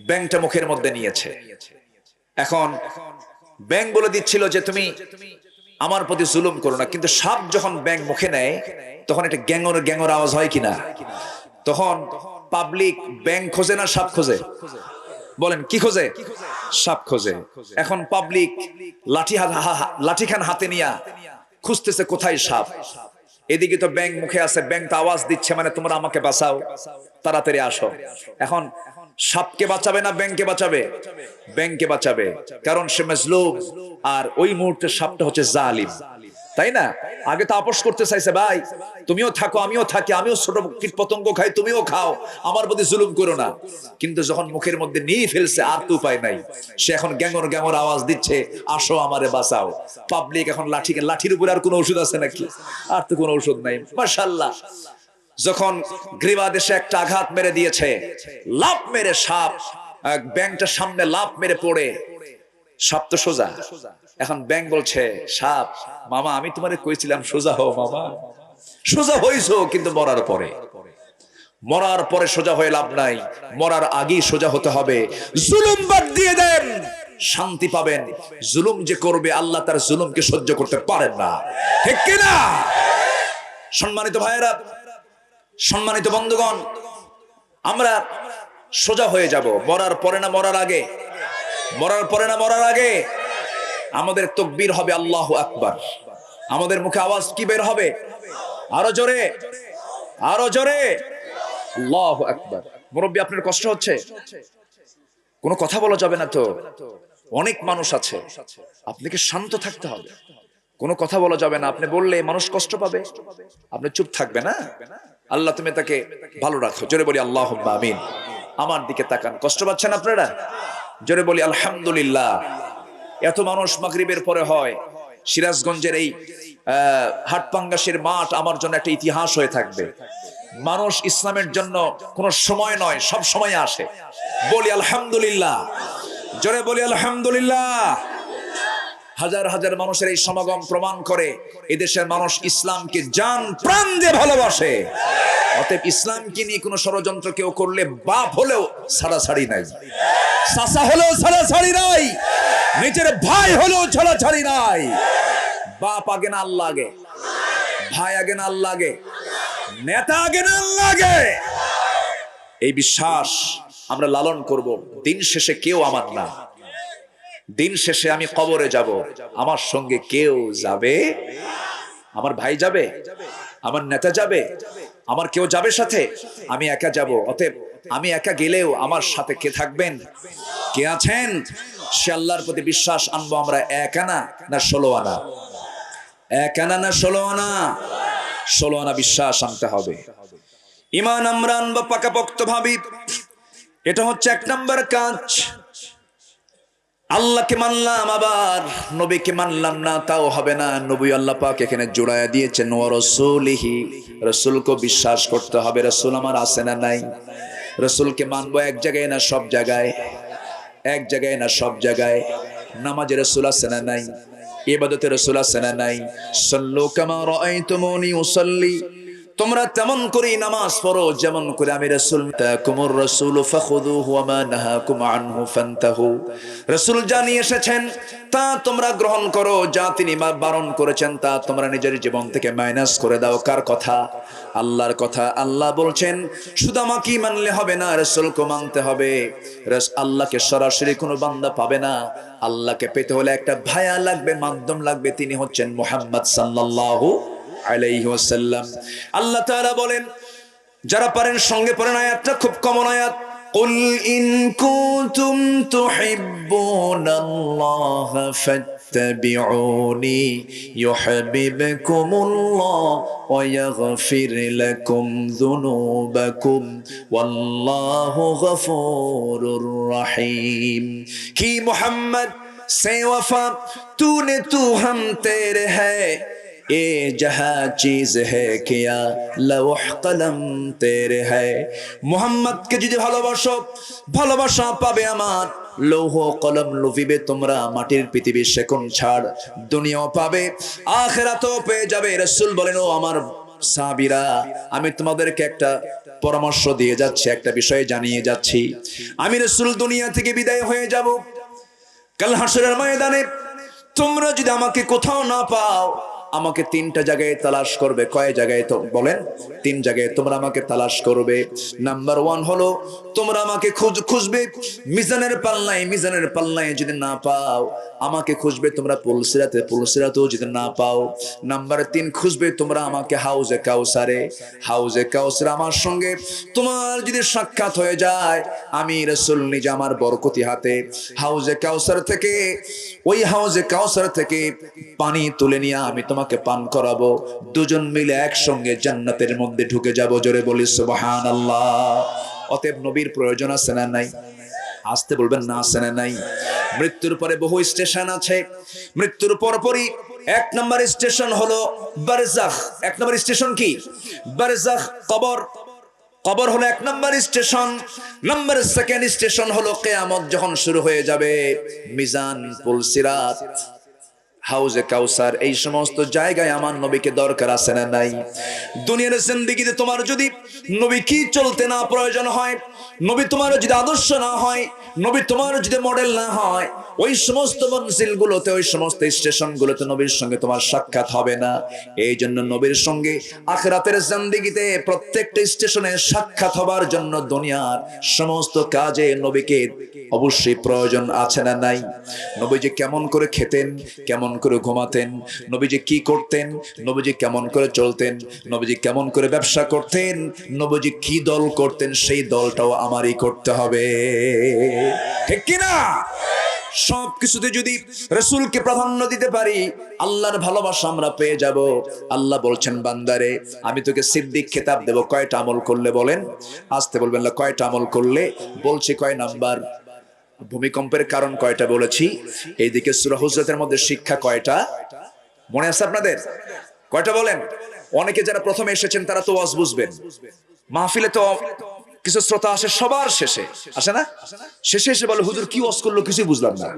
[SPEAKER 1] ব্যাঙটা মুখের মধ্যে নিয়েছে। এখন ব্যাঙ বলে দিচ্ছিল যে তুমি আমার প্রতি জুলুম করো না, কিন্তু সাপ যখন ব্যাঙ মুখে নেয় তখন একটা গ্যাঙর গ্যাঙর আওয়াজ হয় কিনা? তখন পাবলিক ব্যাঙ খোঁজে না সাপ খোঁজে? বলেন কি খোঁজে? সাপ খোঁজে। এখন পাবলিক লাঠিখান হাতে নিয়া খুঁজতেছে কোথায় সাপ। এদিকে তো ব্যাঙ মুখে আছে, ব্যাঙ তো আওয়াজ দিচ্ছে, মানে তোমরা আমাকে বাঁচাও, তাড়াতাড়ি আসো। এখন সাপকে বাঁচাবে না ব্যাঙকে বাঁচাবে? ব্যাঙকে বাঁচাবে, কারণ সে মাজলুম, আর ওই মুহূর্তে সাপটা হচ্ছে জালিম, তাই না? আগে তো আপোষ করতে চাইছে, ভাই তুমিও থাকো আমিও থাকি, আমিও ছোট কীট পতঙ্গ খাই তুমিও খাও, আমার প্রতি জুলুম করো না। কিন্তু যখন মুখের মধ্যে নিয়ে ফেলছে আর তো উপায় নাই, সে এখন গ্যাঙর গ্যাঙর আওয়াজ দিচ্ছে, আসো আমারে বাঁচাও। পাবলিক এখন লাঠির উপরে আর কোনো ওষুধ আছে নাকি? আর তো কোনো ওষুধ নাই। মাশাআল্লাহ, যখন গ্রীবা দেশে একটা আঘাত মেরে দিয়েছে, লাফ মেরে সাপ ব্যাঙটার সামনে লাফ মেরে পড়ে, সাপ তো সোজা। এখন ব্যাঙ বলছে, সাপ মামা আমি তোমারে কইছিলাম সোজা হও মামা, সোজা হইছো, কিন্তু মরার পরে সোজা হয়ে লাভ নাই, মরার আগেই সোজা হতে হবে। জুলুম বাদ দিয়ে দেন, শান্তি পাবেন। জুলুম যে করবে আল্লাহ তার জুলুমকে সহ্য করতে পারেন না, ঠিক কিনা? সম্মানিত ভাইয়েরা, সম্মানিত বন্ধুগণ, আমরা সোজা হয়ে যাব মরার পরে না মরার আগে? মরার পরে না মরার আগে? আমাদের তাকবীর হবে আল্লাহু আকবার। আমাদের মুখে আওয়াজ কি বের হবে? আরো জোরে, আরো জোরে, আল্লাহু আকবার। মুরব্বি আপনার কষ্ট হচ্ছে? কোনো কথা বলা যাবে না তো, অনেক মানুষ আছে, আপনাকে শান্ত থাকতে হবে, কোনো কথা বলা যাবে না। আপনি বললে মানুষ কষ্ট পাবে, আপনি চুপ থাকবে না। আল্লাহ তুমি তাকে ভালো রাখো। জোরে বলি আল্লাহুম্মা আমিন। আমার দিকে তাকান, কষ্ট পাচ্ছেন আপনারা? জোরে বলি আলহামদুলিল্লাহ। এত মানুষ মাগরিবের পরে হয়, সিরাজগঞ্জের এই হাটপাঙ্গাসের মাঠ আমার জন্য একটা ইতিহাস হয়ে থাকবে। মানুষ ইসলামের জন্য কোনো সময় নয়, সব সময় আসে। বলি আলহামদুলিল্লাহ, জোরে বলি আলহামদুলিল্লাহ। হাজার হাজার মানুষের এই সমাগম প্রমাণ করে এদেশের মানুষ ইসলামকে জান প্রাণ দিয়ে ভালোবাসে। অতএব ইসলামকে নিয়ে কোনো ষড়যন্ত্র কেউ করলে বাপ হলেও ছাড়াছাড়ি নাই, চাচা হলেও ছাড়াছাড়ি নাই, নিজের ভাই হলেও ছাড়াছাড়ি নাই। বাপ আগে না আল্লাহ আগে? ভাই আগে না আল্লাহ আগে? নেতা আগে না আল্লাহ আগে? এই বিশ্বাস আমরা লালন করব। দিন শেষে কেউ আমার না, দিন শেষে আমি কবরে যাব, আমার সঙ্গে কেউ যাবে? আমার ভাই যাবে, আমার নেতা যাবে, আমার কেউ যাবে সাথে? আমি একা যাব। অতএব আমি একা গেলেও আমার সাথে কে থাকবেন? কে আছেন? সে আল্লাহর প্রতি বিশ্বাস আনবো আমরা। এক আনা না 16 আনা? এক আনা না 16 আনা? 16 আনা বিশ্বাস আনতে হবে। ঈমান আমরা আনবো পাকাপোক্ত ভাবে। এটা হচ্ছে 1 নম্বর কাজ। আল্লাহকে মানলাম আবার নবীকে মানলাম না, তাও হবে না। নবী আল্লাহ পাক এখানে জোড়ায়া দিয়েছেন ওয়া রাসূলিহি, রাসূলকে বিশ্বাস করতে হবে। রাসূল আমার আছে না নাই? রাসূলকে মানবো এক জায়গায় না সব জায়গায়? এক জায়গায় না সব জায়গায়? নামাজে রাসূল আছে না নাই? ইবাদতে রাসূল আছে না নাই? সাল্লু কামা রাআইতুমুনি উসাল্লি, তোমরা তেমন করে নামাজ পড়ো যেমন করে আমি রাসূল। তাকুমুর রাসূল ফাখুযুহু ওয়া মা নাহাকুম আনহু ফান্তাহু, রাসূল জানিয়ে এসেছেন তা তোমরা গ্রহণ করো, যা তিনি বারণ করেছেন তা তোমরা নিজের জীবন থেকে মাইনাস করে দাও। কার কথা? আল্লাহর কথা। আল্লাহ বলছেন শুধু আমাকেই মানলে হবে না, রাসূলকে মানতে হবে। আল্লাহকে সরাসরি কোনো বান্দা পাবে না, আল্লাহকে পেতে হলে একটা ভায়া লাগবে, মাধ্যম লাগবে, তিনি হচ্ছেন মুহাম্মদ সাল্লাল্লাহু আলাইহি ওয়াসাল্লাম। আল্লাহ তাআলা বলেন, যারা পারেন সঙ্গে পড়েন আয়াতটা, খুব কমন আয়াত। কুল ইন কুনতুম তুহিব্বুনাল্লাহা ফাত্তাবিউনি ইউহিব্বুকুমুল্লাহ ওয়া ইয়াগফির লাকুম যুনুবাকুম ওয়াল্লাহু গফুরুর রহিম। কি মুহাম্মদ से वफा तूने तू हम तेरे है, ए जहाँ चीज है किया लौह कलम तेरे है। मुहम्मद के যদি ভালোবাসো, ভালোবাসা পাবে আমার। লৌহ কলম লুফিবে তোমরা, মাটির পৃথিবীর সেকন ছাড়, দুনিয়াও পাবে আখিরাতও পেয়ে যাবে। রাসূল বলেন, ও আমার সাহাবীরা, আমি তোমাদেরকে একটা পরামর্শ দিয়ে যাচ্ছি, একটা বিষয় জানিয়ে যাচ্ছি। আমি রাসূল দুনিয়া থেকে বিদায় হয়ে যাব, কাল হাসরের ময়দানে তোমরা যদি আমাকে কোথাও না পাও, আমাকে তিনটা জায়গায় তালাশ করবে। কয় জায়গায়? তো বলেন, তিন জায়গায় তোমরা আমাকে তালাশ করবে। নাম্বার ওয়ান হলো তোমরা আমাকে খুঁজবে মিজানের পাল্লায়, মিজানের পাল্লায় যদি না পাও আমাকে খুঁজবে তোমরা পুলসিরাতে, পুলসিরাতেও যদি না পাও। নাম্বার তিন, খুঁজবে তোমরা আমাকে হাউজে কাউসারে, হাউজে কাউসারে আমার সঙ্গে তোমার যদি সাক্ষাৎ হয়ে যায়, আমি রাসূল নিজে আমার বরকতি হাতে হাউজে কাউসার থেকে, ওই হাউজে কাউসার থেকে পানি তুলে নিয়ে আমি তোমাকে পান করাবো। দুজন মিলে একসঙ্গে জান্নাতের মধ্যে ঢুকে যাব। জোরে বলি সুবহানাল্লাহ। অতএব নবীর প্রয়োজন আছে না নাই? আসতে বলবেন না, আছে না নাই? মৃত্যুর পরে বহু স্টেশন আছে। মৃত্যুর পরপরই এক নম্বর স্টেশন হলো বারজাখ। এক নম্বর স্টেশন কি? বারজাখ, কবর। কবর হলো এক নম্বর স্টেশন। নম্বর সেকেন্ড স্টেশন হলো কিয়ামত যখন শুরু হয়ে যাবে। মিজান, পুলসিরাত, হাউজে কাউসার, এই সমস্ত জায়গায় আমার নবীকে দরকার আছে না নাই? দুনিয়ার জিন্দেগিতে তোমার যদি নবী কি চলতে না প্রয়োজন হয়, নবী তোমার যদি আদর্শ না হয়, নবী তোমার যদি মডেল না হয়, ওই সমস্ত মঞ্জিলগুলোতে, ওই সমস্ত স্টেশনগুলোতে নবীর সঙ্গে তোমার সাক্ষাৎ হবে না। এই জন্য নবীর সঙ্গে আখিরাতের জিন্দেগিতে প্রত্যেকটা স্টেশনে সাক্ষাৎ হবার জন্য দুনিয়ার সমস্ত কাজে নবীকে অবশ্যই প্রয়োজন আছে না নাই? নবীজি কেমন করে খেতেন, কেমন করে ঘুমাতেন, নবীজি কি করতেন, নবীজি কেমন করে চলতেন, নবীজি কেমন করে ব্যবসা করতেন, নবীজি কি দল করতেন, সেই দলটাও আমারই করতে হবে। ঠিক কি না? সবকিছুতে যদি রাসূলকে প্রাধান্য দিতে পারি, আল্লাহর ভালোবাসা আমরা পেয়ে যাব। আল্লাহ বলছেন, বান্দারে আমি তোকে সিদ্দিক খেতাব দেব কয়টা আমল করলে? বলেন, আসতে বলবেন না, কয়টা আমল করলে? বলছি কয় নাম্বার? ভূমিকম্পের কারণ কয়টা বলেছি। এইদিকে সূরা হুজরাতের মধ্যে শিক্ষা কয়টা মনে আছে আপনাদের? কয়টা বলেন? অনেকে যারা প্রথমে এসেছেন তারা তো ওয়াজ বুঝবেন। মাহফিলে তো কিছু শ্রোতা আসে সবার শেষে, আসে না? শেষে এসে বলে, হুজুর কি ওয়াজ করলো কিছু বুঝলাম না।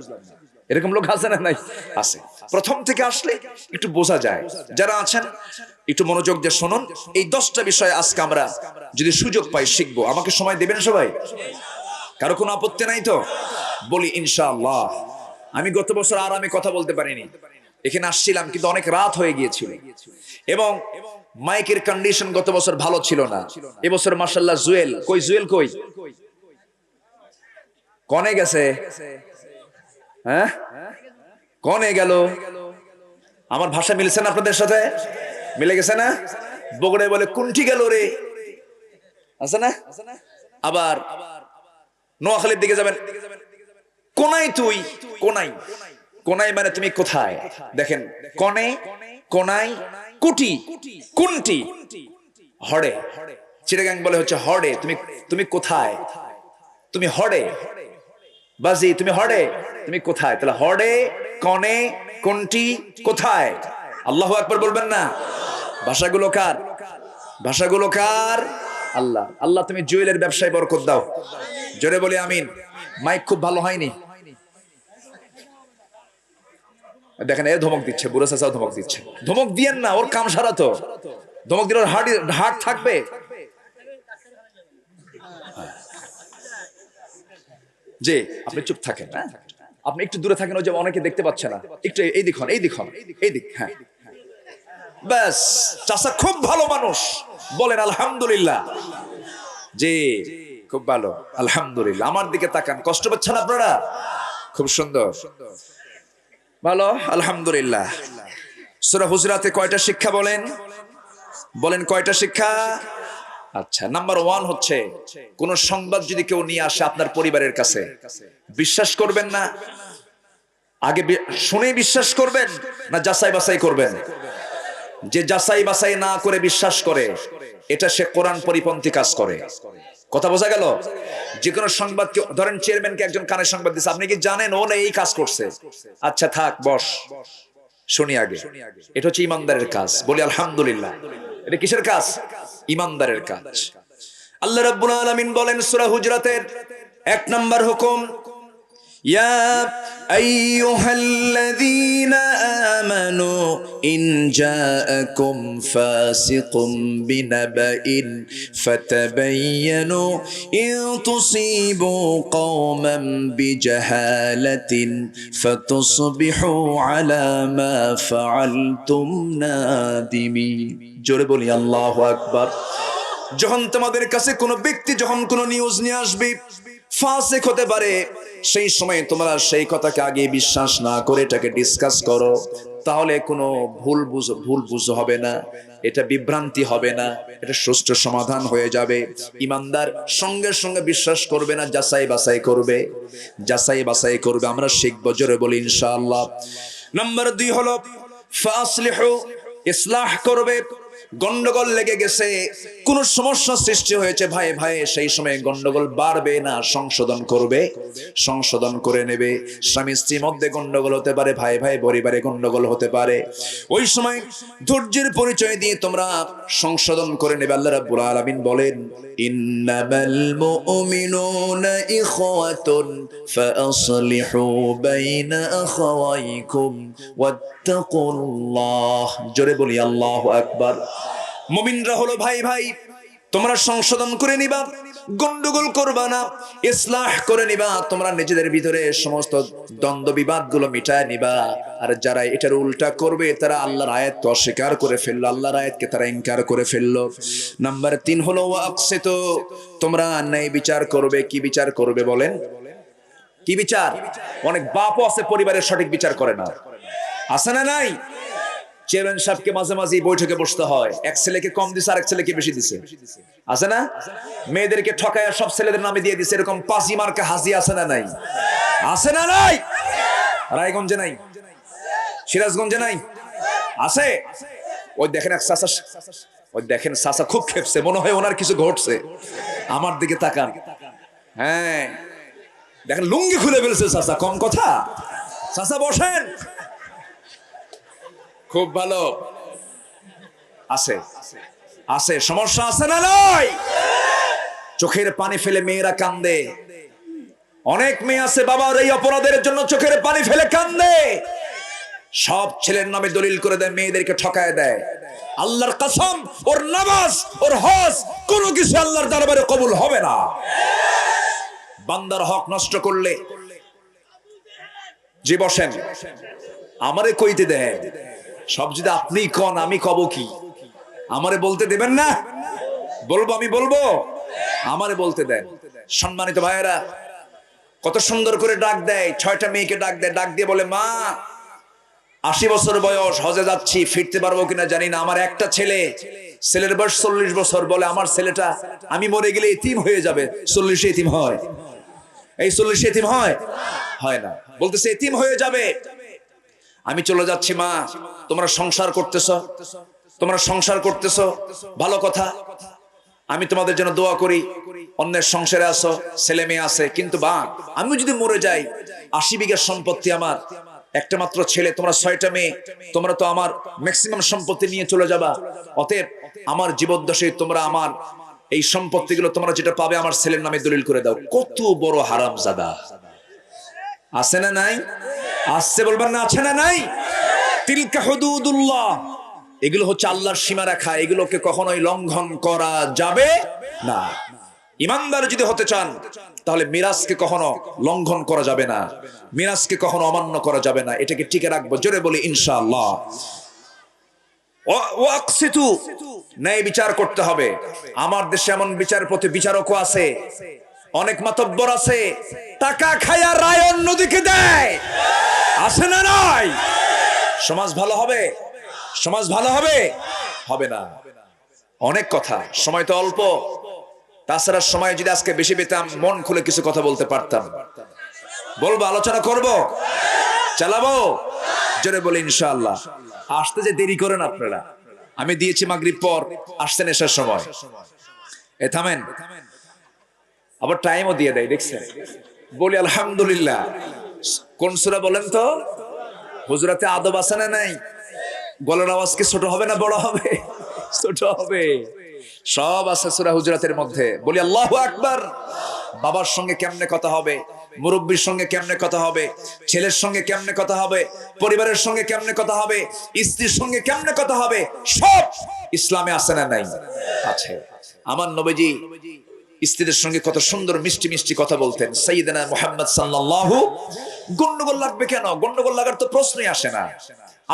[SPEAKER 1] এরকম লোক আছে না নাই? আছে। প্রথম থেকে আসলে একটু বোঝা যায়। যারা আছেন একটু মনোযোগ দিয়ে শুনুন। এই 10টা বিষয় আজকে আমরা যদি সুযোগ পাই শিখবো। আমাকে সময় দেবেন সবাই? কারো কোনো আপত্তি নাই তো? বলি ইনশাআল্লাহ। আমি গত বছর আর আমি কথা বলতে পারিনি, এখানে আসছিলাম কিন্তু অনেক রাত হয়ে গিয়েছিল এবং মাইকের কন্ডিশন গত বছর ভালো ছিল না। এবছর মাশাআল্লাহ জুয়েল কই, জুয়েল কই, কনে গেছে? হ্যাঁ, কনে গেল? আমার ভাষা মিলছে না আপনাদের সাথে? মিলে গেছে না? বগুড়ায় বলে কুন্ঠি গেল রে, আছে না? আবার নোয়াখালীর দিকে যাবেন, কোনাই তুই, কোনাই, কোনাই মানে তুমি কোথায়? দেখেন, কনে, কোনাই, কুটি, কুন্টি, হড়ে। চিটাগাং বলে হচ্ছে হড়ে, তুমি তুমি কোথায়? তুমি হড়ে বাজি, তুমি হড়ে, তুমি কোথায়? তাহলে হড়ে, কনে, কোনটি, কোথায়? আল্লাহু আকবার বলবেন না? ভাষাগুলো কার? ভাষাগুলো কার? আল্লাহ। আল্লাহ তুমি জুয়েলের ব্যবসায় বরকত দাও। জোরে বলি আমিন। মাইক খুব ভালো হয়নি, দেখেন এ ধমক দিচ্ছে, বুড়ো চাচাও ধমক দিচ্ছে। ধমক দিয়েন না, ওর কাম সারা তো। ধমক দিলে ওর হার্ট থাকবে। যে আপনি চুপ থাকেন, হ্যাঁ আপনি একটু দূরে থাকেন, ওই যে অনেকে দেখতে পাচ্ছে না, একটু এই দেখুন, এই দেখুন, এই দিক, হ্যাঁ ব্যাস। চাচা খুব ভালো মানুষ, বলেন আলহামদুলিল্লাহ। জি খুব ভালো, আলহামদুলিল্লাহ। আমার দিকে তাকান, কষ্ট পাচ্ছেন আপনারা? খুব সুন্দর, ভালো, আলহামদুলিল্লাহ। সূরা হুজরাতে কয়টা শিক্ষা বলেন? বলেন কয়টা শিক্ষা? আচ্ছা, নাম্বার 1 হচ্ছে কোন সংবাদ যদি কেউ নিয়ে আসে আপনার পরিবারের কাছে, বিশ্বাস করবেন না? আগে শুনে বিশ্বাস করবেন না যাচাই বাছাই করবেন? যে যাচাই বাছাই না করে বিশ্বাস করে, এটা সে কোরআন পরিপন্থী কাজ করে। কথা বোঝা গেল? যে কোনো সংবাদ, ধরেন চেয়ারম্যানকে একজন কানে সংবাদ দিচ্ছে, আপনি কি জানেন ও না এই কাজ করছে? আচ্ছা থাক, বস, শুনি আগে। এটা হচ্ছে ইমানদারের কাজ। বলি আলহামদুলিল্লাহ। এটা কিসের কাজ? ইমানদারের কাজ। আল্লাহ রাব্বুল আলামিন বলেন সূরা হুজরাতের 1 নম্বর হুকুম, يا أيها الذين آمنوا إن جاءكم فاسق بنبأ فتبينوا إن تصيبوا قوما بجهالة فتصبحوا على ما فعلتم نادمين জোরে বলি আল্লাহু আকবার। যখন তোমাদের কাছে কোনো ব্যক্তি যখন কোনো নিউজ নিয়ে আসবে ফাসিক হতে পারে, সেই সময় তোমরা সেই কথাকে আগে বিশ্বাস না করে এটাকে ডিসকাস করো, তাহলে কোনো ভুল বুঝ হবে না, এটা বিভ্রান্তি হবে না, এটা সুষ্ঠু সমাধান হয়ে যাবে। ইমানদার সঙ্গে সঙ্গে বিশ্বাস করবে না, যাচাই বাছাই করবে। আমরা শিখব, জোরে বলি ইনশাআল্লাহ। নাম্বার 2 হলো ফাসলিহু, ইসলাহ করবে। গন্ডগোল লেগে গেছে, কোন সমস্যা সৃষ্টি হয়েছে ভাই ভাই, সেই সময় গন্ডগোল বাড়বে না, সংশোধন করে নেবে। স্বামী স্ত্রীর মধ্যে গন্ডগোল হতে পারে, ভাই ভাই পরিবারে গন্ডগোল হতে পারে, ওই সময় ধৈর্যের পরিচয় দিয়ে তোমরা সংশোধন করে নেবে। আল্লাহ রাব্বুল আলামিন বলেন, ইন্নামাল মুমিনুনা ইখওয়াতুন ফাসলিহু বাইনা আখাওয়াইকুম ওয়াত্তাকুল্লাহ। জোরে বলি আল্লাহু আকবার। মুমিনরা হলো ভাই ভাই, তোমরা সংশোধন করে নিবা, গন্ডগোল করবা না, ইসলাহ করে নিবা, তোমরা নিজেদের ভিতরে সমস্ত দ্বন্দ্ব বিবাদ গুলো মিটায় নিবা। আর যারা এটার উল্টা করবে তারা আল্লাহর আয়াত অস্বীকার করে ফেললো, আল্লাহর আয়াতকে তারা ইনকার করে ফেললো। নাম্বার 3 হলো ওয়াকসিতু, তোমরা ন্যায় বিচার করবে। কি বিচার করবে বলেন? কি বিচার? অনেক বাপও আছে পরিবারের সঠিক বিচার করে না, আছে না নাই? চেয়ারম্যান সাহেবকে মাঝে মাঝে বৈঠকে বসতে হয়, এক ছেলেকে কম দিছে আর এক ছেলেকে বেশি দিছে, আছে না? মেয়েদেরকে ঠকায় সব ছেলেদের নামে দিয়ে দিছে, এরকম পাঁচি মার্কা হাসি আছে না নাই? আছে না নাই? রায়গঞ্জে নাই, সিরাজগঞ্জে নাই, আছে? ওই দেখেন এক চাচা, ওই দেখেন চাচা খুব খেপছে, মনে হয় ওনার কিছু ঘটছে। আমার দিকে তাকান, হ্যাঁ দেখেন লুঙ্গি খুলে ফেলছে চাচা, কম কথা। চাচা বসেন, খুব ভালো। আছে সমস্যা আছে না নাই? চোখের পানি ফেলে মেয়েরা কান্দে, অনেক মেয়ে আছে বাবার এই অপরাধের জন্য চোখের পানি ফেলে কান্দে, সব ছেলের নামে দলিল করে দেয়, মেয়েদেরকে ঠকায় দেয়। আল্লাহর কসম, ওর নামাজ ওর হজ কোনো কিছু আল্লাহর দরবারে কবুল হবে না। বান্দার হক নষ্ট করলে, জি বসেন, আমারে কইতে দেন, সব যদি আপনি কন আমি কব কি? আমারে বলতে দেবেন না? বলবো, আমি বলবো, আমারে বলতে দেন। সম্মানিত ভাইয়েরা, কত সুন্দর করে ডাক দেয়, 6টা মেয়েকে ডাক দেয়, ডাক দিয়ে বলে, মা 80 বছর বয়স, হজে যাচ্ছি, ফিরতে পারবো কিনা জানি না, আমার একটা ছেলে, ছেলের বয়স 40 বছর, বলে আমার ছেলেটা আমি মরে গেলে এতিম হয়ে যাবে। 40 এতিম হয়? এই 40 এতিম হয় না, বলতেছে এতিম হয়ে যাবে। আমি চলে যাচ্ছি মা, তোমরা সংসার করতেছো, ভালো কথা, আমি তোমাদের জন্য দোয়া করি, অন্যের সংসারে আসো, ছেলে মেয়ে আছে, কিন্তু বা আমি যদি মরে যাই, 80 বিঘা সম্পত্তি আমার, একটা মাত্র ছেলে, তোমরা 6টা মেয়ে, তোমরা তো আমার ম্যাক্সিমাম সম্পত্তি নিয়ে চলে যাবা। অতএব আমার জীবদ্দশায় তোমরা আমার এই সম্পত্তিগুলো তোমরা যেটা পাবে আমার ছেলের নামে দলিল করে দাও। কত বড় হারামজাদা, আছে না নাই? আসছে বলবেন না, আছে না নাই? তিলকা হুদুদুল্লাহ, এগুলো হচ্ছে আল্লাহর সীমারেখা, এগুলোকে কখনোই লঙ্ঘন করা যাবে না। ইমানদার যদি হতে চান তাহলে মিরাজকে কখনো লঙ্ঘন করা যাবে না, মিরাজকে কখনো অমান্য করা যাবে না, এটাকে টিকে রাখবো। জোরে বলি ইনশাআল্লাহ। ওয়াকসিতু, ন্যায় বিচার করতে হবে। আমার দেশে এমন বিচারপতি বিচারকও আছে, অনেক মাতব্বর আছে, টাকা খায়া রায় অন্যদিকে দেয়, আছে না নাই? সমাজ ভালো হবে? সমাজ ভালো হবে? হবে না। অনেক কথা, সময় তো অল্প, তাছাড়া সময় যদি আজকে বেশি পেতাম মন খুলে কিছু কথা বলতে পারতাম। বলবো, আলোচনা করব, চালাবো, জোরে বলি ইনশাআল্লাহ। আসতে যে দেরি করেন আপনারা, আমি দিয়েছি মাগরিব পর, আসছেন এসার সময়, এ থামেন, আবার টাইমও দিয়ে দেয়, দেখছেন? বলি আলহামদুলিল্লাহ। কোন সূরা বলেন তো? হুজুরাতে আদব আছে না নাই? গলার আওয়াজ কি ছোট হবে না বড় হবে? ছোট হবে। সব আছে সূরা হুজুরাতের মধ্যে। বলি আল্লাহু আকবার। বাবার সঙ্গে কেমনে কথা হবে, মুরব্বীর সঙ্গে কেমনে কথা হবে, ছেলের সঙ্গে কেমনে কথা হবে, পরিবারের সঙ্গে কেমনে কথা হবে, স্ত্রীর সঙ্গে কেমনে কথা হবে, সব ইসলামে আছে না নাই? আছে। আমার নবীজি স্ত্রীদের সঙ্গে কত সুন্দর মিষ্টি মিষ্টি কথা বলতেন। সাইয়েদনা মুহাম্মদ সাল্লাল্লাহু। গন্ডগোল লাগবে কেন? গন্ডগোল লাগার তো প্রশ্নই আসে না।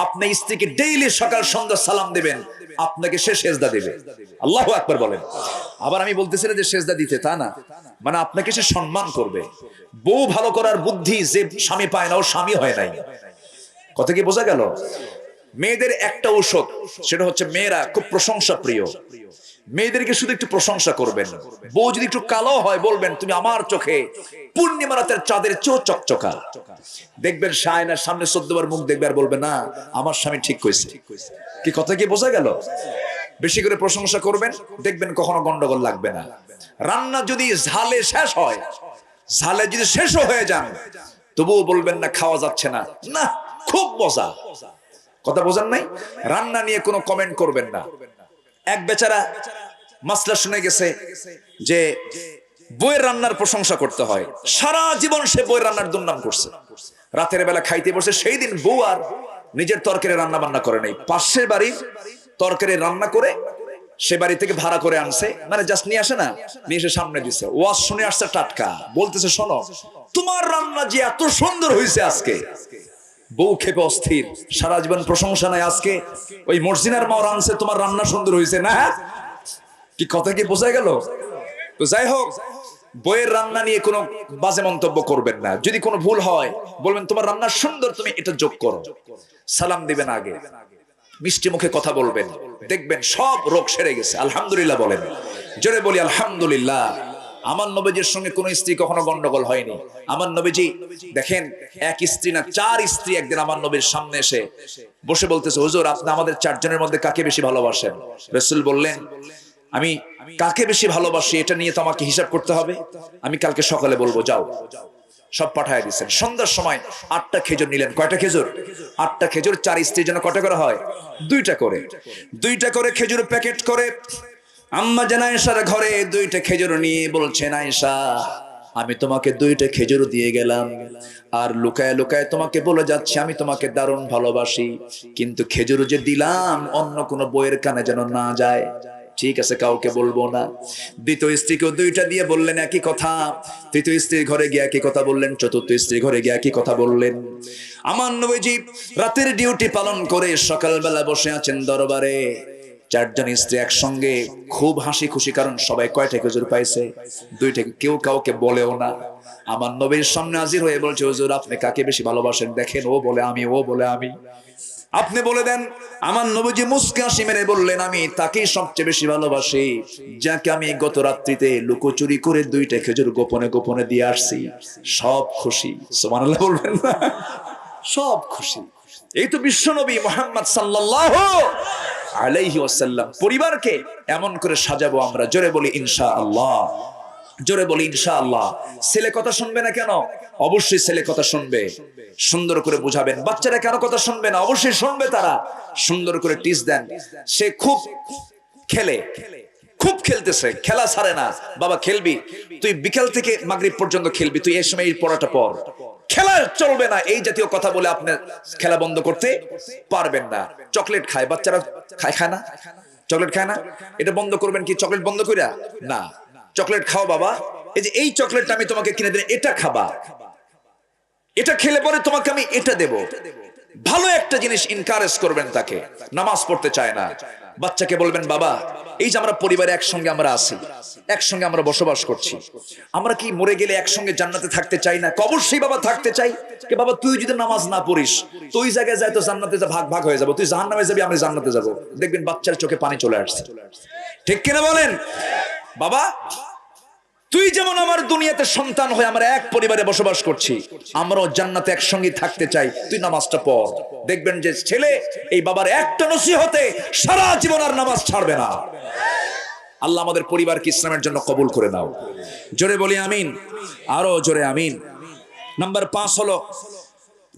[SPEAKER 1] আপনি স্ত্রীকে ডেইলি সকাল সন্ধ্যা সালাম দিবেন, আপনাকে সে সেজদা দিবে। আল্লাহু আকবার বলেন। আবার আমি বলতেছি না যে সেজদা দিতে, তা না, মানে আপনাকে সে সম্মান করবে। বউ ভালো করার বুদ্ধি যে স্বামী পায় না, ও স্বামী হয় নাই। কথা কি বোঝা গেল? মেয়েদের একটা ঔষধ, সেটা হচ্ছে মেয়েরা খুব প্রশংসা প্রিয়। মেয়েদেরকে শুধু একটু প্রশংসা করবেন। বউ যদি একটু কালো হয় বলবেন তুমি আমার চোখে পূর্ণিমা রাতের চাঁদের চেয়েও চকচকা। দেখবেন আয়নার সামনে 14 বার মুখ দেখবে আর বলবে না আমার স্বামী ঠিক কইছে। কি কথা কি বোঝা গেল? বেশি করে প্রশংসা করবেন, দেখবেন কখনো গন্ডগোল লাগবে না। রান্না যদি ঝালে শেষ হয়, ঝালে যদি শেষও হয়ে যান, তবুও বলবেন না খাওয়া যাচ্ছে না, না খুব মজা। কথা বোঝেন নাই? রান্না নিয়ে কোনো কমেন্ট করবেন না। এক বেচারা মাসলা শুনে গেছে যে বইয়ের রান্নার প্রশংসা করতে হয়, সারা জীবন সে বইয়ের রান্নার দুর্নাম করছে। রাতের বেলা খাইতে বসে সেই দিন বউ আর নিজের তরকারি রান্না বান্না করে নাই, পাশের বাড়ির তরকারি রান্না করে সে বাড়ি থেকে ভাড়া করে আনছে, মানে জাস্ট নিয়ে আসে না, নিয়ে এসে সামনে দিছে। ওয়াজ শুনে আসছে টাটকা, বলতেছে শোনো তোমার রান্না যে এত সুন্দর হয়েছে আজকে। বউ খেপে অস্থির, সারা জীবন প্রশংসা নাই, আজকে ওই মর্জিনার মাও রানছে তোমার রান্না সুন্দর হয়েছে না। কি কথা কি বোঝা গেল? তো যাই হোক, বইয়ের রান্না নিয়ে কোনো বাজে মন্তব্য করবেন না। যদি কোনো ভুল হয় বলবেন তোমার রান্না সুন্দর, তুমি এটা যোগ করো। সালাম দিবেন আগে, মিষ্টি মুখে কথা বলবেন, দেখবেন সব রোগ সেরে গেছে। আলহামদুলিল্লাহ বলেন, জোরে বলি আলহামদুলিল্লাহ। আমার নবীজির সঙ্গে কোন স্ত্রী কখনো গন্ডগোল হয়নি। আমার নবীজি দেখেন, এক স্ত্রী না 4 স্ত্রী একদিন আমার নবীর সামনে এসে বসে বলতেছে, হুজুর আপনি আমাদের 4 জনের মধ্যে কাকে বেশি ভালোবাসেন? রাসূল বললেন, আমি কাকে বেশি ভালোবাসি এটা নিয়ে তো আমাকে হিসাব করতে হবে, আমি কালকে সকালে বলবো, যাও। সব পাঠায় দিচ্ছেন। সন্ধ্যার সময় 8টা খেজুর নিলেন। কয়টা খেজুর? 8টা খেজুর। 4 স্ত্রীর জন্য কয়টা করে হয়? 2টা করে। 2টা করে খেজুর প্যাকেট করে আম্মা জান আয়েশার ঘরে 2টা খেজুর নিয়ে বলছেন, আয়েশা আমি তোমাকে 2টা খেজুর দিয়ে গেলাম, আর লুকায় লুকায় তোমাকে বলে যাচ্ছি আমি তোমাকে দারুণ ভালোবাসি, কিন্তু খেজুর যে দিলাম অন্য কোনো বইয়ের কানে যেন না যায়। ঠিক আছে, কাউকে বলবো না। দ্বিতীয় স্ত্রীকেও 2টা দিয়ে বললেন একই কথা। তৃতীয় স্ত্রীর ঘরে গিয়ে একই কথা বললেন। চতুর্থ স্ত্রীর ঘরে গিয়ে একই কথা বললেন। আমার নবীজি রাতের ডিউটি পালন করে সকালবেলা বসে আছেন দরবারে। 4 জন স্ত্রী একসঙ্গে খুব হাসি খুশি, কারণ সবাই কয়টা খেজুর পাইছে? 2টা। কেউ কাউকে বলেও না। আমার নবীর সামনে হাজির হয়ে বলছে, হুজুর আপনি কাকে বেশি ভালোবাসেন? দেখেন ও বলে আমি, ও বলে আমি, আপনি বলে দেন। আমার নবীজি মুস্কি হাসি মেরে বললেন, আমি তাকেই সবচেয়ে বেশি ভালোবাসি যাকে আমি গত রাত্রিতে লুকোচুরি করে 2টা খেজুর গোপনে গোপনে দিয়ে আসছি। সব খুশি, সুবহানাল্লাহ বলবেন না? সব খুশি। এই তো বিশ্ব নবী মুহাম্মদ সাল্লাল্লাহু আলাইহি ওয়াসাল্লাম। পরিবারকে এমন করে সাজাবো আমরা। জোরে বলি ইনশাআল্লাহ, জোরে বলি ইনশাআল্লাহ। ছেলে কথা শুনবে না কেন? অবশ্যই ছেলে কথা শুনবে। সুন্দর করে বুঝাবেন। বাচ্চারা কেন কথা শুনবে না? অবশ্যই শুনবে তারা। সুন্দর করে টিচ দেন। সে খুব খেলে, খুব খেলতেছে, খেলা ছাড়ে না। বাবা খেলবি, তুই বিকেল থেকে মাগরিব পর্যন্ত খেলবি, তুই এই সময় এই পড়াটা পড়, খেলা চলবে না, এই জাতীয় কথা বলে আপনি খেলা বন্ধ করতে পারবেন না। চকলেট খায় বাচ্চারা, খায় না? চকলেট খায় না? এটা বন্ধ করবেন কি চকলেট বন্ধ কইরা? না, চকলেট খাও বাবা, এই যে এই চকলেটটা আমি তোমাকে কিনে দিলাম, এটা খাবা, এটা খেলে পরে তোমাকে আমি এটা দেব। ভালো একটা জিনিস এনকারেজ করবেন তাকে। নামাজ পড়তে চায় না, বাচ্চাকে বলবেন, বাবা এই যে আমরা পরিবারে একসঙ্গে আমরা আছি, একসঙ্গে আমরা বসবাস করছি, আমরা কি মরে গেলে একসঙ্গে জান্নাতে থাকতে চাই না? অবশ্যই বাবা থাকতে চাই। কে বাবা তুই যদি নামাজ না পড়িস তো ওই জায়গায় যায় তো জান্নাতে যা ভাগ ভাগ হয়ে যাবো, তুই জাহান্নামে যাবি, আমি জান্নাতে যাব। দেখবেন বাচ্চার চোখে পানি চলে আসছে। ঠিক কিনা বলেন? বাবা তুই যেমন আমার দুনিয়াতে সন্তান হয়ে আমরা এক পরিবারে বসবাস করছি, আমরাও জান্নাতে একসঙ্গে থাকতে চাই, তুই নামাজটা পড়। দেখবেন যে ছেলে এই বাবার একটা নসিহতে সারা জীবন আর নামাজ ছাড়বে না। আল্লাহ আমাদের পরিবারকে ইসলামের জন্য কবুল করে নাও। জোরে বলি আমিন, আরো জোরে আমিন। নাম্বার 5 হলো,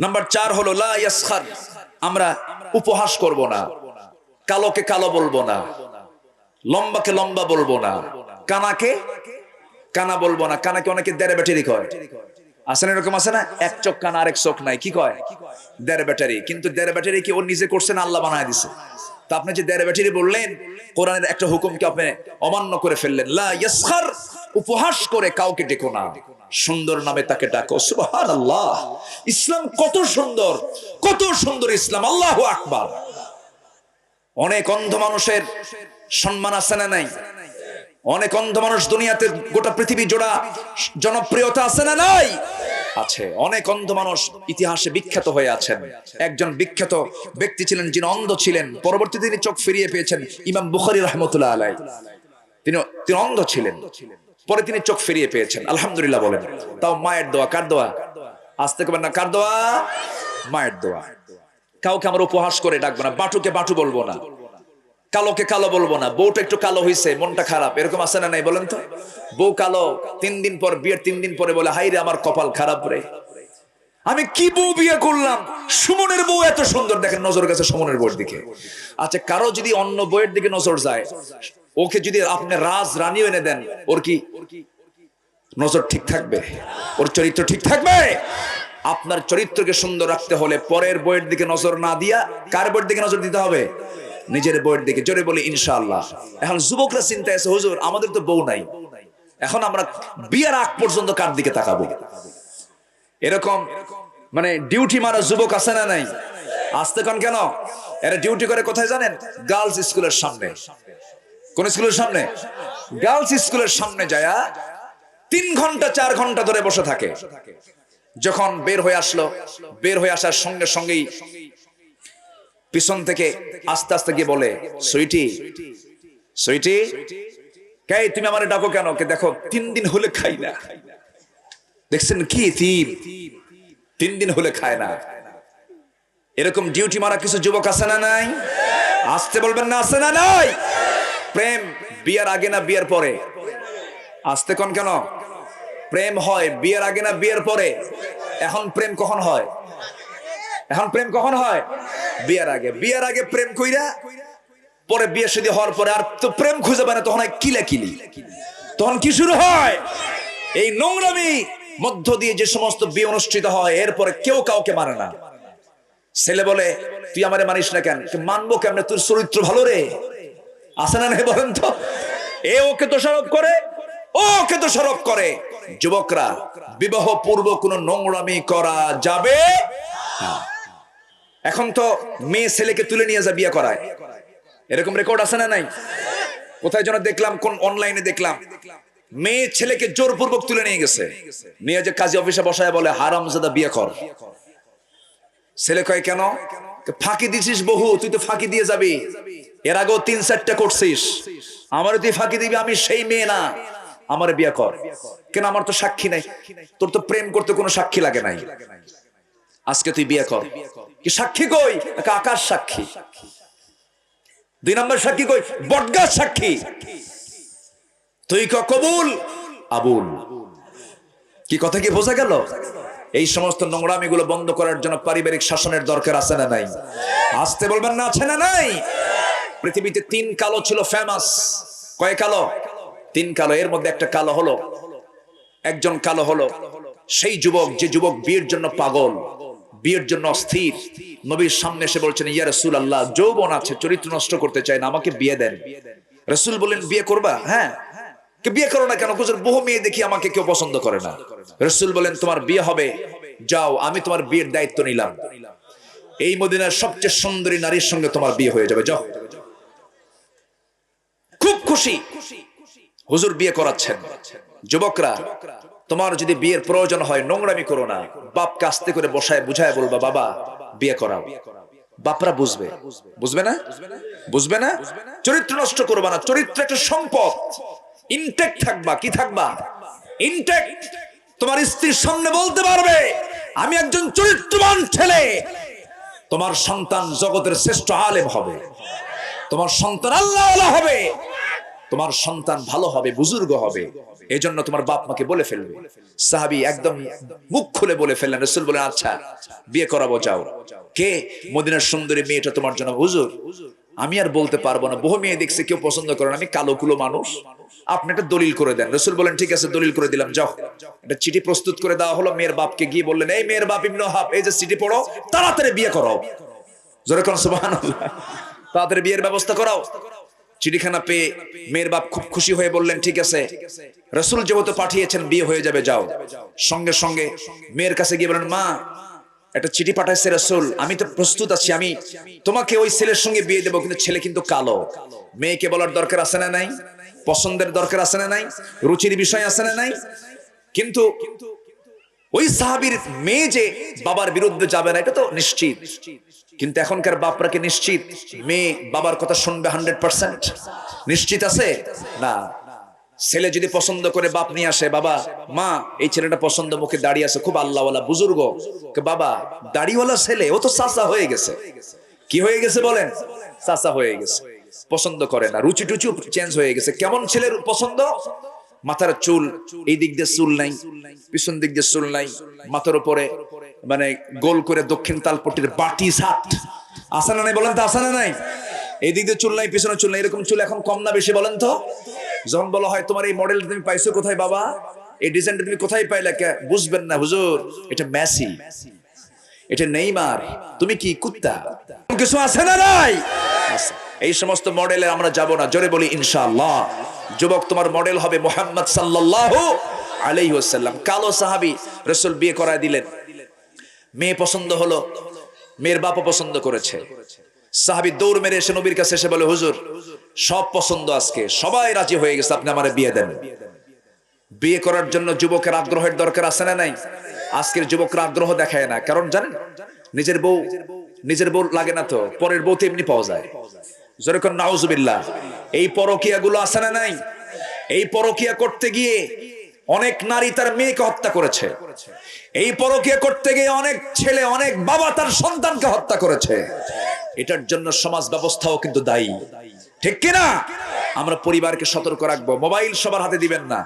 [SPEAKER 1] নাম্বার 4 হলো লা ইয়াসখার। আমরা উপহাস করব না, কালোকে কালো বলবো না, লম্বাকে লম্বা বলবো না, কানাকে কানা বলবো না। কানাকে অনেকে দেড়ে বেটেরি কয়, আছে না, এরকম আছে না, এক চোখ কান আরেক চোখ নাই, কি কয় দেড় ব্যাটারি। কিন্তু দেড় ব্যাটারি কি ওর নিজে করছে না আল্লাহ বানায় দিছে? তা আপনি যে দেড় ব্যাটারি বললেন, কোরআনের একটা হুকুমকে আপনি অমান্য করে ফেললেন। লা ইয়াসখার, উপহাস করে কাউকে ডেকো না, সুন্দর নামে তাকে ডাকো। সুবহানাল্লাহ, ইসলাম কত সুন্দর, কত সুন্দর ইসলাম, আল্লাহু আকবার। অনেক অন্ধ মানুষের সম্মান আছে না নাই? অনেক অন্ধ মানুষ দুনিয়াতে গোটা পৃথিবী জোড়া জনপ্রিয়তা আছে না নাই? আছে। অনেক অন্ধ মানুষ ইতিহাসে বিখ্যাত হয়ে আছেন। একজন বিখ্যাত ব্যক্তি ছিলেন যিনি অন্ধ ছিলেন, পরবর্তীতে তিনি চোখ ফিরিয়ে পেয়েছেন, ইমাম বুখারী রাহমাতুল্লাহ আলাইহি। তিনি অন্ধ ছিলেন, পরে তিনি চোখ ফিরিয়ে পেয়েছেন, আলহামদুলিল্লাহ বলেন। তাও মায়ের দোয়া। কার দোয়া? আসতে কবেন না, কার দোয়া? মায়ের দোয়া। কাউকে আমরা উপহাস করে ডাকবো না, বাটুকে বাটু বলবো না, কালোকে কালো বলবো না। বউটা একটু কালো হয়েছে, মনটা খারাপ, এরকম আছে না নাই বলেন তো? বউ কালো, 3 দিন পর, বিয়ের 3 দিন পরে বলে, হাই রে আমার কপাল খারাপ রে, আমি কি বউ বিয়ে করলাম, সুমনের বউ এত সুন্দর। দেখেন নজর গেছে সুমনের বউয়ের দিকে। আচ্ছা, কারো যদি অন্য বউয়ের দিকে নজর যায়, ওকে যদি আপনি রাজ রানীও এনে দেন, ওর কি নজর ঠিক থাকবে? ওর চরিত্র ঠিক থাকবে? আপনার চরিত্রকে সুন্দর রাখতে হলে পরের বউয়ের দিকে নজর না দিয়া কার বউয়ের দিকে নজর দিতে হবে? নিজের বউয়ের দিকে। জোরে বলি ইনশাআল্লাহ। এখন যুবকরা চিন্তায় আছে, হুজুর আমাদের তো বউ নাই, এখন আমরা বিয়ের আগ পর্যন্ত কার দিকে তাকাবো? এরকম মানে ডিউটি মারা যুবক আছে না নাই? আসতে কোন কেন? এরা ডিউটি করে কোথায় জানেন? গার্লস স্কুলের সামনে। কোন স্কুলের সামনে? গার্লস স্কুলের সামনে যায়া 3 ঘন্টা 4 ঘন্টা ধরে বসে থাকে। যখন বের হয়ে আসলো, বের হয়ে আসার সঙ্গে সঙ্গেই পিছন থেকে আস্তে আস্তে গিয়ে বলে, সুইটি সুইটি, কে তুমি আমারে ডাকো কেন? কে দেখো 3 দিন হলে খাই না। দেখছেন কি? 3 দিন হলে খায় না। এরকম ডিউটি মারা কিছু যুবক আছে না নাই? আসতে বলবেন না, আছে না নাই? প্রেম বিয়ের আগে না বিয়ের পরে? আসতে কোন কেন? প্রেম হয় বিয়ের আগে না বিয়ের পরে? এখন প্রেম কখন হয়? এখন প্রেম কখন হয়? বিয়ের আগে। বিয়ের আগে প্রেম কইরা পরে বিয়ে শাদী হওয়ার পরে আর তো প্রেম খুঁজে পায় না, তখন কিলাকিলি। তখন কি শুরু হয়? এই নোংরামি মধ্য দিয়ে যে সমস্ত বিয়ে অনুষ্ঠিত হয়, এরপরে কেউ কাউকে মানে না। ছেলে বলে, তুই আমারে মানিস না কেন? মানবো কেমনে? তোর চরিত্র ভালো রে। আছে না নাই বলেন তো? এ ওকে দোষারোপ করে, ওকে দোষারোপ করে। যুবকরা, বিবাহ পূর্ব কোনো নোংরামি করা যাবে না। এখন তো মেয়ে ছেলেকে তুলে নিয়ে যা বিয়ে করায়, এরকম রেকর্ড আছে না নাই? কোথায় যেন দেখলাম, কোন অনলাইনে দেখলাম, মেয়ে ছেলেকে জোরপূর্বক তুলে নিয়ে গেছে, নিয়ে যে কাজী অফিসে বসায় বলে, হারামজাদা বিয়ে কর। ছেলে কয় কেন? ফাঁকি দিছিস বহু, তুই তো ফাঁকি দিয়ে যাবি, এর আগেও 3-4টা করছিস, আমারও তুই ফাঁকি দিবি, আমি সেই মেয়ে না, আমার বিয়ে কর। কেন? আমার তো সাক্ষী নাই। তোর তো প্রেম করতে কোনো সাক্ষী লাগে নাই, আজকে তুই বিয়ে কর। কি সাক্ষী কই? আকাশ সাক্ষী। 2 নম্বর সাক্ষী কই? বটগাছ সাক্ষী। তুই কবুল আবুল। কি কথা কি বোঝা গেল? এই সমস্ত নোংরামি গুলো বন্ধ করার জন্য পারিবারিক শাসনের দরকার আছে না নাই? আসতে বলবেন না, আছে না নাই? পৃথিবীতে 3 কালো ছিল ফেমাস। কয় কালো? 3 কালো। এর মধ্যে একটা কালো হলো, একজন কালো হলো সেই যুবক, যে যুবক বিয়ের জন্য পাগল, বিয়ের জন্য অস্থির। নবীর সামনে এসে বলছেন, ইয়া রাসূলুল্লাহ, যৌবন আছে, চরিত্র নষ্ট করতে চাই না, আমাকে বিয়ে দেন। রাসূল বলেন, বিয়ে করবা? হ্যাঁ। কে বিয়ে করো না কেন? হুজুর বহু মেয়ে দেখি, আমাকে কেউ পছন্দ করে না। রাসূল বলেন, তোমার বিয়ে হবে, যাও, আমি তোমার বিয়ের দায়িত্ব নিলাম, এই মদিনার সবচেয়ে সুন্দরী নারীর সঙ্গে তোমার বিয়ে হয়ে যাবে, যাও। খুব খুশি, হুজুর বিয়ে করাচ্ছেন। যুবকরা, তোমার যদি বিয়ের প্রয়োজন হয়, নোংরামি করো না, বাপকে আস্তে করে বসায় বুঝায় বলবা, বাবা বিয়ে করাও। বাপরা বুঝবে, বুঝবে না? বুঝবে না? চরিত্র নষ্ট করবা না। চরিত্র একটা সম্পদ, ইনটেক্ট থাকবা। কি থাকবা? ইনটেক্ট। তোমার স্ত্রীর সামনে বলতে পারবে, আমি একজন চরিত্রবান ছেলে। তোমার সন্তান জগতের শ্রেষ্ঠ আলেম হবে, তোমার সন্তান আল্লাহওয়ালা হবে, তোমার সন্তান ভালো হবে, বুজুর্গ হবে। এজন্য তোমার বাপ মাকে বলে ফেলবে। সাহাবী একদম মুখ খুলে বলে ফেললেন। রাসূল বলেন, আচ্ছা বিয়ে করাবো, যাও। কে? মদিনার সুন্দরী মেয়েটা তোমার জন্য। হুজুর আমি আর বলতে পারবো না, বহু মেয়ে দেখছে কেউ পছন্দ করেন, আমি কালো কুলো মানুষ, আপনি একটা দলিল করে দেন। রাসূল বলেন ঠিক আছে, দলিল করে দিলাম, যাও। একটা চিঠি প্রস্তুত করে দেওয়া হলো, মেয়ের বাপকে গিয়ে বললেন, এই মেয়ের বাপ ইবনে ওহাব, এই যে চিঠি পড়ো, তাড়াতাড়ি বিয়ে করো। জোরে কোন সুবহানাল্লাহ, তাড়াতাড়ি বিয়ের ব্যবস্থা করাও। চিঠিখানা পেয়ে মেয়ের বাপ খুব খুশি হয়ে বললেন ঠিক আছে, রাসূল যেহেতু পাঠিয়েছেন বিয়ে হয়ে যাবে, যাও। সঙ্গে সঙ্গে মেয়ের কাছে গিয়ে বলেন, মা একটা চিঠি পাঠাইছে রাসূল, আমি তো প্রস্তুত আছি, আমি তোমাকে ওই ছেলের সঙ্গে বিয়ে দেবো, কিন্তু ছেলে কিন্তু কালো। মেয়েকে বলার দরকার আছে না নাই? পছন্দের দরকার আছে না নাই? রুচির বিষয় আছে না নাই? কিন্তু ওই সাহাবীর মেয়ে যে বাবার বিরুদ্ধে যাবে না এটা তো নিশ্চিত। কিন্তু এখনকার বাপরা কি নিশ্চিত মেয়ে বাবার কথা শুনবে 100%? নিশ্চিত আছে না। ছেলে যদি পছন্দ করে বাপ নিয়ে আসে, বাবা মা এই ছেলেটা পছন্দ, মুখে দাড়ি আছে, খুব আল্লাহওয়ালা বুজুর্গ, বাবা দাড়িওয়ালা ছেলে, ও তো চাচা হয়ে গেছে। কি হয়ে গেছে বলেন? চাচা হয়ে গেছে, পছন্দ করে না, রুচি টুচি চেঞ্জ হয়ে গেছে। কেমন ছেলের পছন্দ? মাথার চুল এই দিক দিয়ে চুল নাই, পিছন দিক দিয়ে চুল নাই, মাথার উপরে মানে গোল করে দক্ষিণ তালপট্টির বাটি ছাট আছে না নাই বলেন তো? আছে না নাই? এই দিক দিয়ে চুল নাই, পিছনে চুল নাই, এরকম চুল এখন কম না বেশি বলেন তো? যখন বলা হয় তোমার এই মডেলটা তুমি পাইছো কোথায় বাবা, এই ডিজাইনটা তুমি কোথায় পাইলা, কে বুঝবেন না হুজুর, এটা মেসি, এটা নেইমার, তুমি কি কুত্তা, কিছু আছে না নাই? এই সমস্ত মডেলে আমরা যাব না, জোরে বলি ইনশাআল্লাহ। যুবক তোমার মডেল হবে মুহাম্মদ সাল্লাল্লাহু আলাইহি ওয়াসাল্লাম। কালো সাহাবী রাসূল বিয়ে করায় দিলেন, মেয়ে পছন্দ হলো, মেয়ের বাপও পছন্দ করেছে। সাহাবী দৌড় মেরে এসে নবীর কাছে এসে বলে, হুজুর সব পছন্দ, আজকে সবাই রাজি হয়ে গেছে, আপনি আমারে বিয়ে দেন। বিয়ে করার জন্য যুবকের আগ্রহের দরকার আছে না নাই? আজকের যুবকরা আগ্রহ দেখায় না, কারণ জানেন নিজের বউ লাগে না তো, পরের বউ তো এমনি পাওয়া যায়। যেরকম নাউজুবিল্লাহ, এই পরকিয়াগুলো আছে না নাই? এই পরকিয়া করতে গিয়ে অনেক নারী তার মেয়েকে হত্যা করেছে, এই পরকিয়া করতে গিয়ে অনেক ছেলে, অনেক বাবা তার সন্তানকে হত্যা করেছে। এটার জন্য সমাজ ব্যবস্থাও কিন্তু দায়ী, ঠিক কিনা? আমরা পরিবারকে সতর্ক রাখবো, মোবাইল সবার হাতে দিবেন না,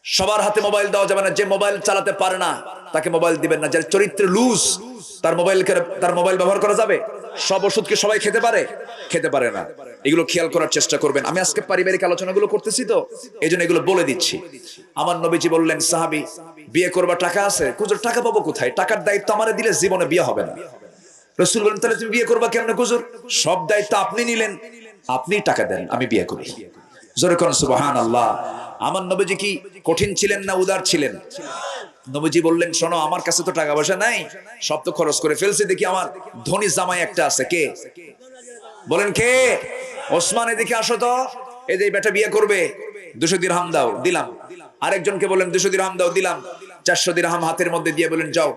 [SPEAKER 1] সবার হাতে মোবাইল দেওয়া যাবে না। যে মোবাইল চালাতে পারে না তাকে মোবাইল দিবেন না। যার চরিত্রে লুজ তার মোবাইল ব্যবহার করা যাবে? সব ওষুধ কি সবাই খেতে পারে? খেতে পারে না। এগুলো খেয়াল করার চেষ্টা করবেন। আমি আজকে পারিবারিক আলোচনাগুলো করতেছি তো এইজন্য এগুলো বলে দিচ্ছি। আমার নবীজি বললেন, সাহাবী বিয়ে করবা, টাকা আছে? হুজুর টাকা পাবো কোথায়? টাকার দায়িত্ব আমারে দিলে জীবনে বিয়ে হবে না। রাসূল বলেন, তাহলে তুমি বিয়ে করবা কেমনে? হুজুর সব দায়িত্ব আপনি নিলেন, আপনি টাকা দেন, আমি বিয়ে করি। জোরে কোন সুবহানাল্লাহ। আমার নবীজি কি কঠিন ছিলেন না উদার ছিলেন? নবীজি বললেন, শোনো আমার কাছে তো টাকা পয়সা নাই, সব তো খরচ করে ফেলছি, দেখি আমার ধনী জামাই একটা আছে। কে বলেন? কে? ওসমান, এদিকে আসো তো, এই যে বেটা বিয়ে করবে, 200 দিরহাম দাও, দিলাম। আরেকজনকে বলেন 200 দিরহাম দাও, দিলাম। 400 দিরহাম হাতের মধ্যে দিয়ে বলেন, যাও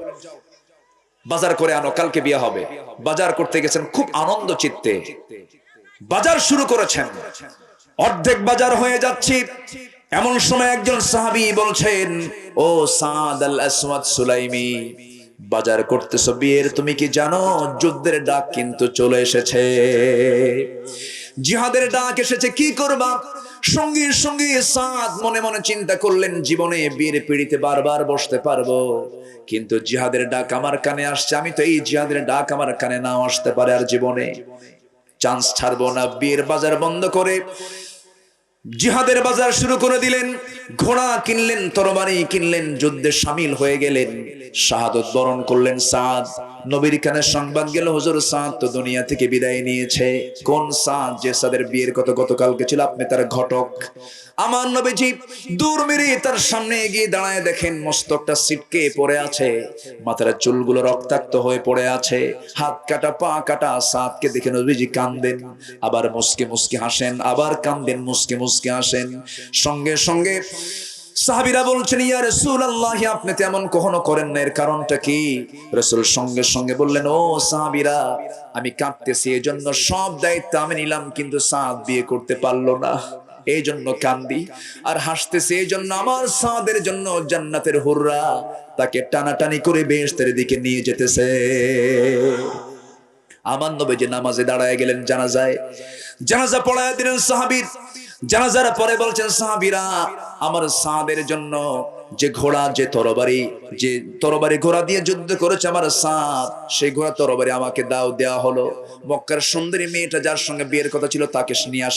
[SPEAKER 1] বাজার করে আনো, কালকে বিয়ে হবে। বাজার করতে গেছেন খুব আনন্দ চিত্তে, বাজার শুরু করেছেন, অর্ধেক বাজার হয়ে যাচ্ছে, এমন সময় একজন সাহাবী বলছেন, ও সাদ আল আসওয়াদ সুলাইমি, বাজার করতেছো বিয়ের, তুমি কি জানো যুদ্ধের ডাক কিন্তু চলে এসেছে, জিহাদের ডাক এসেছে, কি করবা? সঙ্গে সঙ্গে সাদ মনে মনে চিন্তা করলেন, জীবনে বিয়ের পিড়িতে বারবার বসতে পারবো, কিন্তু জিহাদের ডাক আমার কানে আসছে, আমি তো এই জিহাদের ডাক আমার কানে নাও আসতে পারে, আর জীবনে চান্স ছাড়বো না। বিয়ের বাজার বন্ধ করে জিহাদের বাজার শুরু করে দিলেন, ঘোড়া কিনলেন, তরবারি কিনলেন, যুদ্ধে শামিল হয়ে গেলেন, শাহাদত বরণ করলেন সাদ। নবীর কানে সংবাদ গেল, হুজুর সাদ তো দুনিয়া থেকে বিদায় নিয়েছে। কোন সাদ? যে সাদের বিয়ের কথা গতকালকে ছিল, আপনি তার ঘটক। আমার নবীজি দূর মেরে তার সামনে এগিয়ে দাঁড়ায়, দেখেন মস্তকটা ছিটকে পড়ে আছে, মাথার চুলগুলো রক্তাক্ত হয়ে পড়ে আছে, হাত কাটা পা কাটা। সাদকে দেখে নবীজি কাঁদেন, আবার মুস্কে মুস্কে হাসেন, আবার কাঁদেন, মুস্কে মুস্কে হাসেন। সঙ্গে সঙ্গে সাহাবীরা বলছেন, ইয়া রাসূলুল্লাহ, আপনি তেমন কখনো করেন না, এর কারণটা কি? রাসূল সঙ্গে সঙ্গে বললেন, ও সাহাবীরা, আমি কাঁদতেছি এজন্য সব দায়িত্ব আমি নিলাম, কিন্তু সাদ বিয়ে করতে পারলো না, এই জন্য কান্দি। আর হাসতেছি এই জন্য আমার সাদের জন্য জান্নাতের হুররা তাকে টানাটানি করে বেহেশতের দিকে নিয়ে যেতেছে। আমার নবীজি নামাজে দাঁড়ায় গেলেন, জানাজা পড়ায় দিলেন সাহাবীর। জানাজার পরে বলছেন, সাহাবীরা, আমার সাদের জন্য যে ঘোড়া, যে তরবারি ঘোড়া দিয়ে যুদ্ধ করেছে আমার সাদ, সেই ঘোড়া তরবারি আমাকে দেওয়া হলো। মক্কার সুন্দরী মেয়েটা যার সঙ্গে বিয়ের কথা ছিল তাকে নিয়ে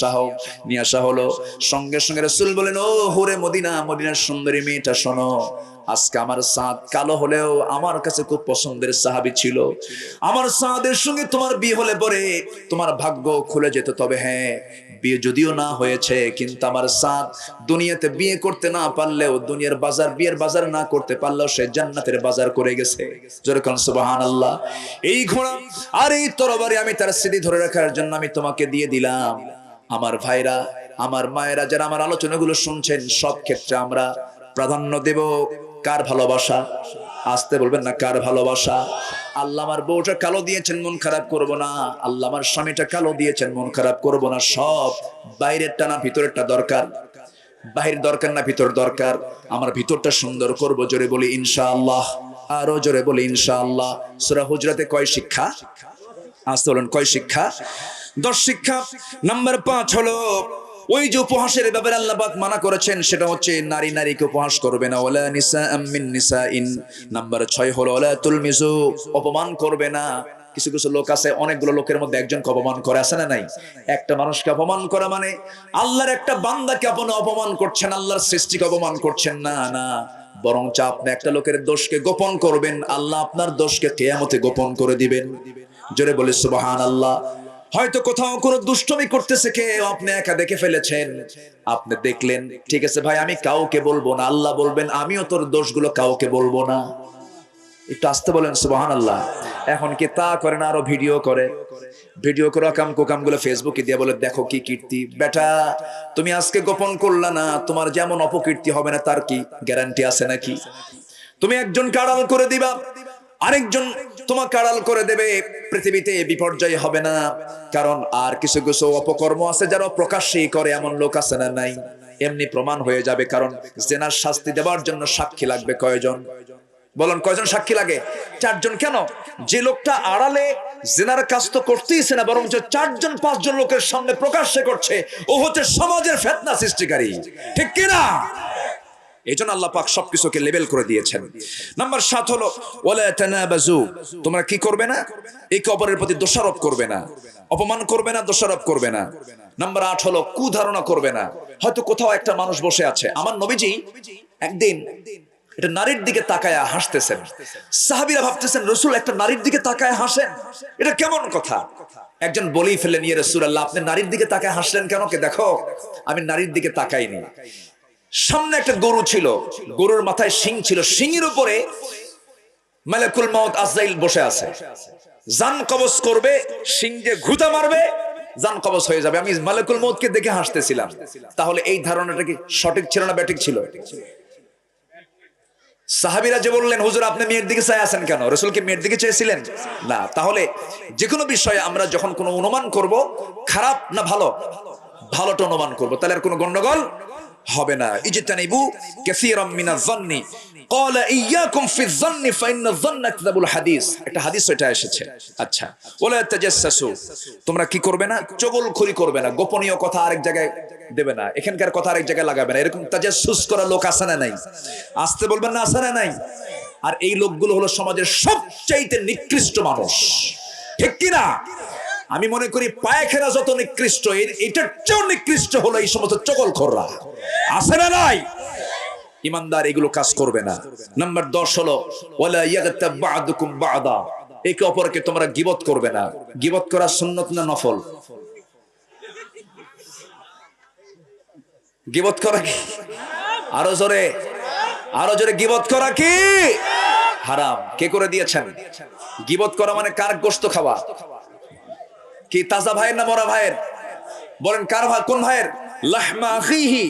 [SPEAKER 1] আসা হলো। সঙ্গে সঙ্গে রাসূল বলেন, ও হুরে মদিনার সুন্দরী মেয়েটা, শোনো, আজকে আমার সাদ কালো হলেও আমার কাছে খুব পছন্দের সাহাবী ছিল। আমার সাদের সঙ্গে তোমার বিয়ে হলে পরে তোমার ভাগ্য খুলে যেত। তবে হ্যাঁ, বিয়ে যদিও না হয়েছে, কিন্তু আমার সাদ দুনিয়াতে বিয়ে করতে না পারলেও, বিয়ের বাজার না করতে পারলেও সে জান্নাতের বাজার করে গেছে। জোরে কোন সুবহানাল্লাহ। এই ঘোড়া আর এই তরবারি আমি তার স্মৃতি ধরে রাখার জন্য আমি তোমাকে দিয়ে দিলাম। আমার ভাইরা, আমার মায়েরা, যারা আমার আলোচনাগুলো শুনছেন, সব ক্ষেত্রে আমরা প্রাধান্য দেব কার ভালোবাসা? আসতে বলবেন না, কার ভালোবাসা? আল্লাহ আমার বউটা কালো দিয়েছেন, মন খারাপ করব না। আল্লাহ আমার স্বামীটা কালো দিয়েছেন, মন খারাপ করব না। সব বাইরেরটা না ভিতরেরটা দরকার? বাহির দরকার না ভিতর দরকার? আমার ভিতরটা সুন্দর করব, জোরে বলি ইনশাআল্লাহ। আরো জোরে বলি ইনশাআল্লাহ। সূরা হুজরাতে কয় শিক্ষা? আসতে বলেন, কয় শিক্ষা? 10 শিক্ষা। নাম্বার 5 হলো ওই যে উপহাসের ব্যাপারে আল্লাহ পাক মানা করেছেন, সেটা হচ্ছে নারীকে উপহাস করবে না। ওয়ালা নিসাআম মিন নিসাইন। নাম্বার 6 হলো ওয়ালা তুলমিজু, অপমান করবে না। কিছু লোক আছে, অনেকগুলো লোকের মধ্যে একজনকে অপমান করে, আছে না নাই? একটা মানুষকে অপমান করা মানে আল্লাহর একটা বান্দাকে আপনি অপমান করছেন, আল্লাহর সৃষ্টিকে অপমান করছেন না। না, বরঞ্চ আপনি একটা লোকের দোষকে গোপন করবেন, আল্লাহ আপনার দোষকে কিয়ামতে গোপন করে দিবেন। জোরে বলে সুবহানাল্লাহ। হয়তো কোথাও কোনো দুষ্টমি করতেছে কেউ, আপনি একা দেখে ফেলেছেন, আপনি দেখলেন, ঠিক আছে ভাই, আমি কাউকে বলবো না। আল্লাহ বলবেন, আমিও তোর দোষগুলো কাউকে বলবো না। একটু আসতে বলেন সুবহানাল্লাহ। এখন কি তা করে না, আরো ভিডিও করে অকাম কোকাম গুলো ফেসবুকে দিয়ে বলে, দেখো কি কীর্তি। বেটা, তুমি আজকে গোপন করলা না, তোমার যেমন অপকীর্তি হবে না তার কি গ্যারান্টি আছে নাকি? তুমি একজনকে আড়াল করে দিবা, আরেকজন তোমাকে আড়াল করে দেবে, পৃথিবীতে বিপর্যয় হবে না। কারণ আর কিছু অপকর্ম আছে যারা প্রকাশ্যেই করে, এমন লোক আছে না নাই? এমনি প্রমাণ হয়ে যাবে। কারণ জেনার শাস্তি দেওয়ার জন্য সাক্ষী লাগবে কয়জন? বলেন, কয়জন সাক্ষী লাগে? 4 জন। কেন? যে লোকটা আড়ালে জেনার কাজ তো করতেইছে না, বরং 4 জন 5 জন লোকের সামনে প্রকাশ্যে করছে, ও হচ্ছে সমাজের ফিতনা সৃষ্টিকারী। ঠিক কি না? এইজন্য আল্লাহ পাক সবকিছুকে লেবেল করে দিয়েছেন। নাম্বার 7 হলো ওয়ালা তানাবাজু, তোমরা কি করবে না? একে অপরের প্রতি দোষারোপ করবে না, অপমান করবে না, দোষারোপ করবে না। নাম্বার 8 হলো কুধারণা করবে না। হয়তো কোথাও একটা মানুষ বসে আছে, আমার নবীজি একদিন এটা নারীর দিকে তাকায় হাসতেছেন। সাহাবীরা ভাবতেছেন, রাসূল একটা নারীর দিকে তাকায় হাসেন, এটা কেমন কথা? একজন বলেই ফেললেন, ইয়া রাসূলুল্লাহ, আপনি নারীর দিকে তাকায় হাসলেন কেন? কে দেখো, আমি নারীর দিকে তাকাইনি। সামনে একটা গরু ছিল, গরুর মাথায় শিং ছিল, শিংয়ের উপরে মালাকুল মউত আজরাইল বসে আছে, জান কবজ করবে, শিং দিয়ে ঘুতা মারবে, জান কবজ হয়ে যাবে। আমি মালাকুল মউতকে দেখে হাসতেছিলাম। তাহলে এই ধারণাটা কি সঠিক ছিল না ব্যাঠিক ছিল? সাহাবীরা যে বললেন, হুজুর আপনি মেয়ের দিকে চাই আছেন কেন? রাসূল কি মেয়ের দিকে চেয়েছিলেন? না। তাহলে যে কোনো বিষয়ে আমরা যখন কোনো অনুমান করব, খারাপ না ভালো, ভালোটা অনুমান করব, তাহলে আর কোনো গন্ডগোল হবে না। ইজতানিবু কাসীরাম মিনাজ যান্নি ক্বালা ইয়াকুম ফিয-যান্নি ফাইনায-যান্না আকযাবুল হাদিস। একটা হাদিস এটা এসেছে। আচ্ছা, ওয়ালা তাজাসসু, তোমরা কি করবে না? চগলখড়ি করবে না, গোপনীয় কথা আরেক জায়গায় দেবে না, এখানকার কথা আরেক জায়গায় লাগাবে না। এরকম তাজাসসুস করা লোক আছে না নাই? আসতে বলবেন না, আছে না নাই? আর এই লোকগুলো হলো সমাজের সবচাইতে নিকৃষ্ট মানুষ। ঠিক কি না? আমি মনে করি পায়খানা যত নিকৃষ্ট, এটার চেয়েও নিকৃষ্ট হলো এই সমস্ত চগলখড়রা। আছে না নাই? ইমানদার এগুলো কাজ করবে না। নাম্বার 10 হলো ওয়ালা ইয়াগতাব বা'দুকুম বা'দা, একে অপরকে তোমরা গীবত করবে না। গীবত করা সুন্নাত না নফল? গীবত করা কি? আরো জোরে গীবত করা কি? হারাম। কে করে দিয়েছেন? গীবত করা মানে কার গোশত খাওয়া? কি তাজা ভাইয়ের না মরা ভাইয়ের? বলেন কার ভাই? কোন ভাইয়ের? লাহমা আখিহি,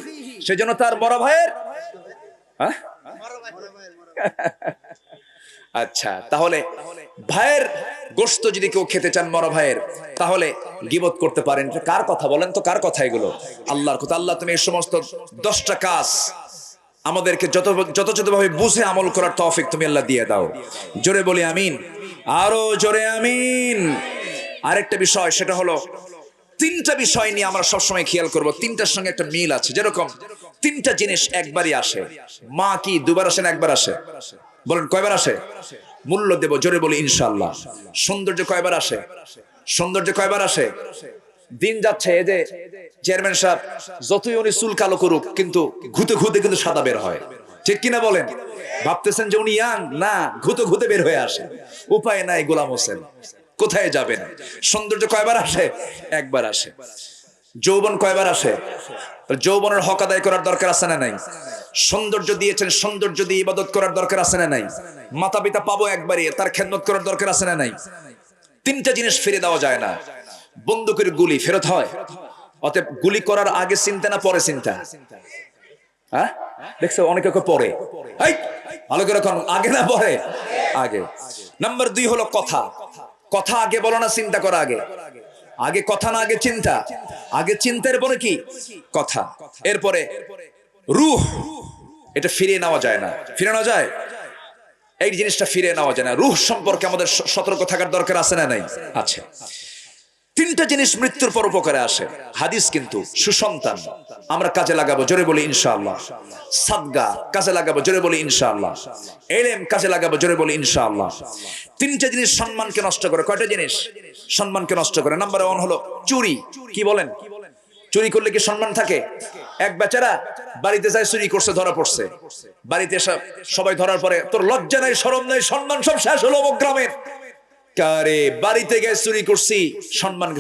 [SPEAKER 1] সেজন্য তার মরা ভাইয়ের। আচ্ছা, তাহলে ভাইয়ের গোশত যদি কেউ খেতে চান, মরা ভাইয়ের, তাহলে গীবত করতে পারেন। কার কথা বলেন তো? কার কথা এগুলো? আল্লাহর কথা। আল্লাহ তুমি এই সমস্ত 10টা কাজ আমাদেরকে যথাযথভাবে বুঝে আমল করার তৌফিক তুমি আল্লাহ দিয়ে দাও। জোরে বলি আমিন। আরো জোরে আমিন। আরেকটা বিষয়, সেটা হলো 3টা বিষয় নিয়ে আমরা সবসময় খেয়াল করব, 3টার সঙ্গে একটা মিল আছে। যেরকম তিনটা জিনিস একবারই আসে। মা কি দুবার আসে না একবার আসে? বলেন কয়বার আসে? মূল্য দেব, জোরে বলি ইনশাআল্লাহ। সৌন্দর্য কয়বার আসে? সৌন্দর্য কয়বার আসে? দিন যাচ্ছে, এই যে চেয়ারম্যান সাহেব যতই উনি চুল কালো করুক, কিন্তু ঘুতে ঘুতে কিন্তু সাদা বের হয়, ঠিক কিনা বলেন? ভাবতেছেন যে উনি ইয়াং, না, ঘুতে ঘুতে বের হয়ে আসে। উপায় নাই, গোলাম হোসেন কোথায় যাবেন? সৌন্দর্য কয়বার আসে? একবার আসে। যৌবন কয়বার আসে? যৌবনের হক আদায় করার দরকার আছে না নাই? সৌন্দর্য দিয়েছেন, সৌন্দর্য দিয়ে ইবাদত করার দরকার আছে না নাই? মাতা পিতা পাবো একবারই, তার খেদমত করার দরকার আছে না নাই? তিনটা জিনিস ফিরে দেওয়া যায় না। বন্দুকের গুলি ফেরত হয়, অতএব গুলি করার আগে চিন্তা না পরে চিন্তা? হ্যাঁ, দেখছো অনেকে পরে, ভালো করে আগে না পরে? আগে। নাম্বার 2 হলো কথা। কথা আগে বলো না চিন্তা করা আগে? আগে কথা না আগে চিন্তা? আগে চিন্তার পরে কি কথা। এরপরে রূহ, এটা ফিরিয়ে নেওয়া যায় না। ফিরে নেওয়া যায়? এই জিনিসটা ফিরে নেওয়া যায় না। রূহ সম্পর্কে আমাদের সতর্ক থাকার দরকার আছে না নাই? আছে। তিনটা জিনিস মৃত্যুর পর উপকারে আসে। হাদিস কিন্তু সুসন্তান আমরা কাজে লাগাবো, জোরে বলি ইনশাআল্লাহ। সাদগা কাজে লাগাবো, জোরে বলি ইনশাআল্লাহ। ইলম কাজে লাগাবো, জোরে বলি ইনশাআল্লাহ। তিনটা জিনিস সম্মানকে নষ্ট করে। কয়টা জিনিস সম্মানকে নষ্ট করে? নাম্বার 1 হলো চুরি। কি বলেন? চুরি করলে কি সম্মান থাকে? এক বেচারা বাড়িতে যায়, চুরি করছে, ধরা পড়ছে। বাড়িতে সবাই ধরার পরে, তোর লজ্জা নাই, শরম নাই, সম্মান সব শেষ হলো অমুক গ্রামের। কারে বাড়িতে গিয়ে চুরি করছি, সম্মান।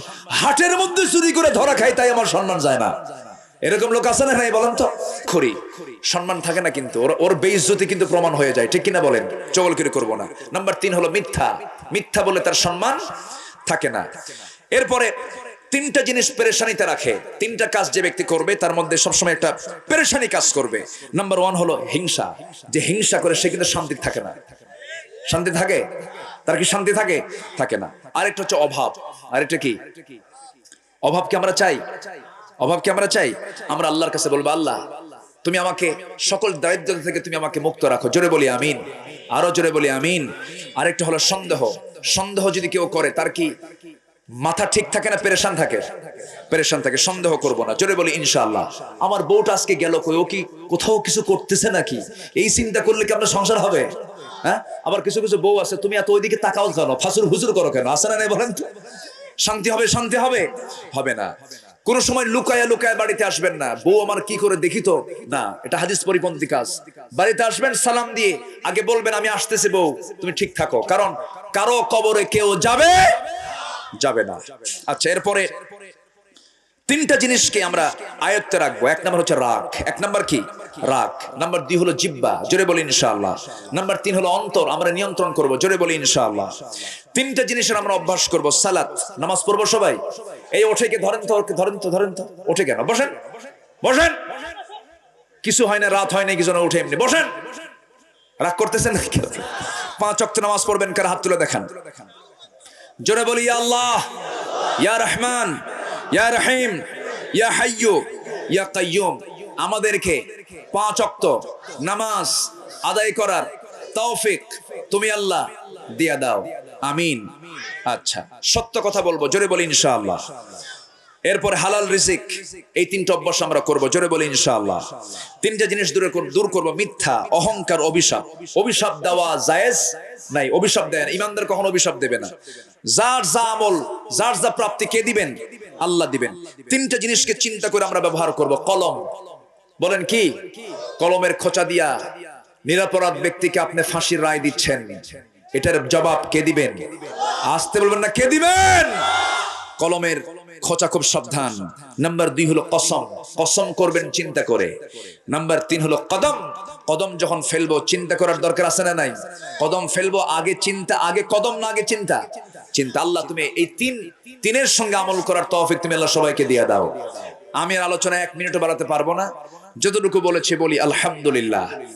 [SPEAKER 1] হাটের মধ্যে চুরি করে ধরা খাই, তাই আমার সম্মান যায় না। এরকম লোক আছে না নাই বলেন তো? খড়ি সম্মান থাকে না, কিন্তু ওর বেইজ্জতি কিন্তু প্রমাণ হয়ে যায়, ঠিক কিনা বলেন? চগল করে করবো না। নাম্বার 3 হলো মিথ্যা। মিথ্যা বলে তার সম্মান থাকে না। এরপরে তিনটা জিনিস পেরেশানিতে রাখে। তিনটা কাজ যে ব্যক্তি করবে তার মধ্যে সবসময় একটা পেরেশানি কাজ করবে। নাম্বার 1 হলো হিংসা। যে হিংসা করে সে কিন্তু শান্তি থাকে না। শান্তি থাকে? তার কি শান্তি থাকে? থাকে না। আরেকটা হচ্ছে অভাব। আরেকটা কি? অভাবকে আমরা চাই? অভাবকে আমরা চাই? আমরা আল্লাহর কাছে বলবো, আল্লাহ তুমি আমাকে সকল দারিদ্র থেকে তুমি আমাকে মুক্ত রাখো, জোরে বলি আমিন। আরো জোরে বলি আমিন। আরেকটা হলো সন্দেহ। সন্দেহ যদি কেউ করে, তার কি মাথা ঠিক থাকে না পেরেশান থাকে? পেরেশান থাকে। সন্দেহ করব না, জোরে বলি ইনশাআল্লাহ। আমার বউটা আজকে গেল কই, ও কি কোথাও কিছু করতেছে নাকি? এই চিন্তা করলে কি আপনার সংসার হবে? হ্যাঁ, আবার কিছু কিছু বউ আছে, তুমি এত ওইদিকে তাকাও কেন, ফাসুর হুজুর করো কেন? আছে না নাই বলেন তো? শান্তি হবে? শান্তি হবে? হবে না। কোন সময় লুকায়া লুকায়া বাড়িতে আসবেন না। বউ আমার কি করে দেখি তো, না, এটা হাদিস পরিপন্থী কাজ। বাড়িতে আসবেন সালাম দিয়ে, আগে বলবেন আমি আসতেছি বউ, তুমি ঠিক থাকো, কারণ কারো কবরে কেউ যাবে যাবে না। আচ্ছা, এরপরে তিনটা জিনিসকে আমরা আয়ত্তে রাখবো। 1 নাম্বার হচ্ছে রাগ। 1 নাম্বার কি? রাগ। নাম্বার 2 হলো জিহ্বা, জোরে বলি ইনশাআল্লাহ। নাম্বার 3 হলো অন্তর, আমরা নিয়ন্ত্রণ করব, জোরে বলি ইনশাআল্লাহ। তিনটা জিনিসের আমরা অভ্যাস করব। সালাত, নামাজ পড়বো সবাই। এই ওঠে কে, ধরেন তো, ধরেন তো, ধরেন তো, ওঠে কেন? বসেন, বসেন। কিছু হয় না, রাত হয় না, কিছু না, উঠে এমনি বসেন। রাগ করতেছেন না? 5 ওয়াক্ত নামাজ পড়বেন, কার হাত তুলে দেখান। জোরে বলি ইয়া আল্লাহ, ইয়া রহমান, ইয়া রহিম, ইয়া হাইয়্যু, ইয়া কাইয়্যুম। আমাদেরকে 5 ওয়াক্ত নামাজ আদায় করার তৌফিক তুমি আল্লাহ দিয়া দাও, আমিন। আচ্ছা, সত্য কথা বলবো, জোরে বলি ইনশাআল্লাহ। এরপরে হালাল রিজিক, এই তিনটা অভ্যাস আমরা করব, জোরে বলি ইনশাআল্লাহ। তিনটা জিনিস দূর করব। মিথ্যা, অহংকার, অভিশাপ। অভিশাপ দেওয়া জায়েজ নাই। অভিশাপ দেন, ইমানদার কখনো অভিশাপ দেবে না। যার যা আমল, যার যা প্রাপ্তি কে দিবেন? আল্লাহ দিবেন। তিনটা জিনিসকে চিন্তা করে আমরা ব্যবহার করব। কলম, বলেন কি? কলমের খোঁচা দিয়া নিরপরাধ ব্যক্তিকে আপনি ফাঁসির রায় দিচ্ছেন, এটার জবাব কে দিবেন? আসতে বলবেন না, কে দিবেন? কলমের খোঁচা খুব সাবধান। নাম্বার 2 হলো কসম। কসম করবেন চিন্তা করে। নাম্বার 3 হলো কদম। কদম যখন ফেলবো চিন্তা করার দরকার আছে না নাই? কদম ফেলবো আগে চিন্তা, আগে কদম না আগে চিন্তা? চিন্তা। আল্লাহ তুমি এই তিনের সঙ্গে আমল করার তৌফিক তুমি আল্লাহ সবাইকে দিয়ে দাও। আমি আলোচনা 1 মিনিটও বাড়াতে পারবো না। যতটুকু বলেছি বলি আলহামদুলিল্লাহ।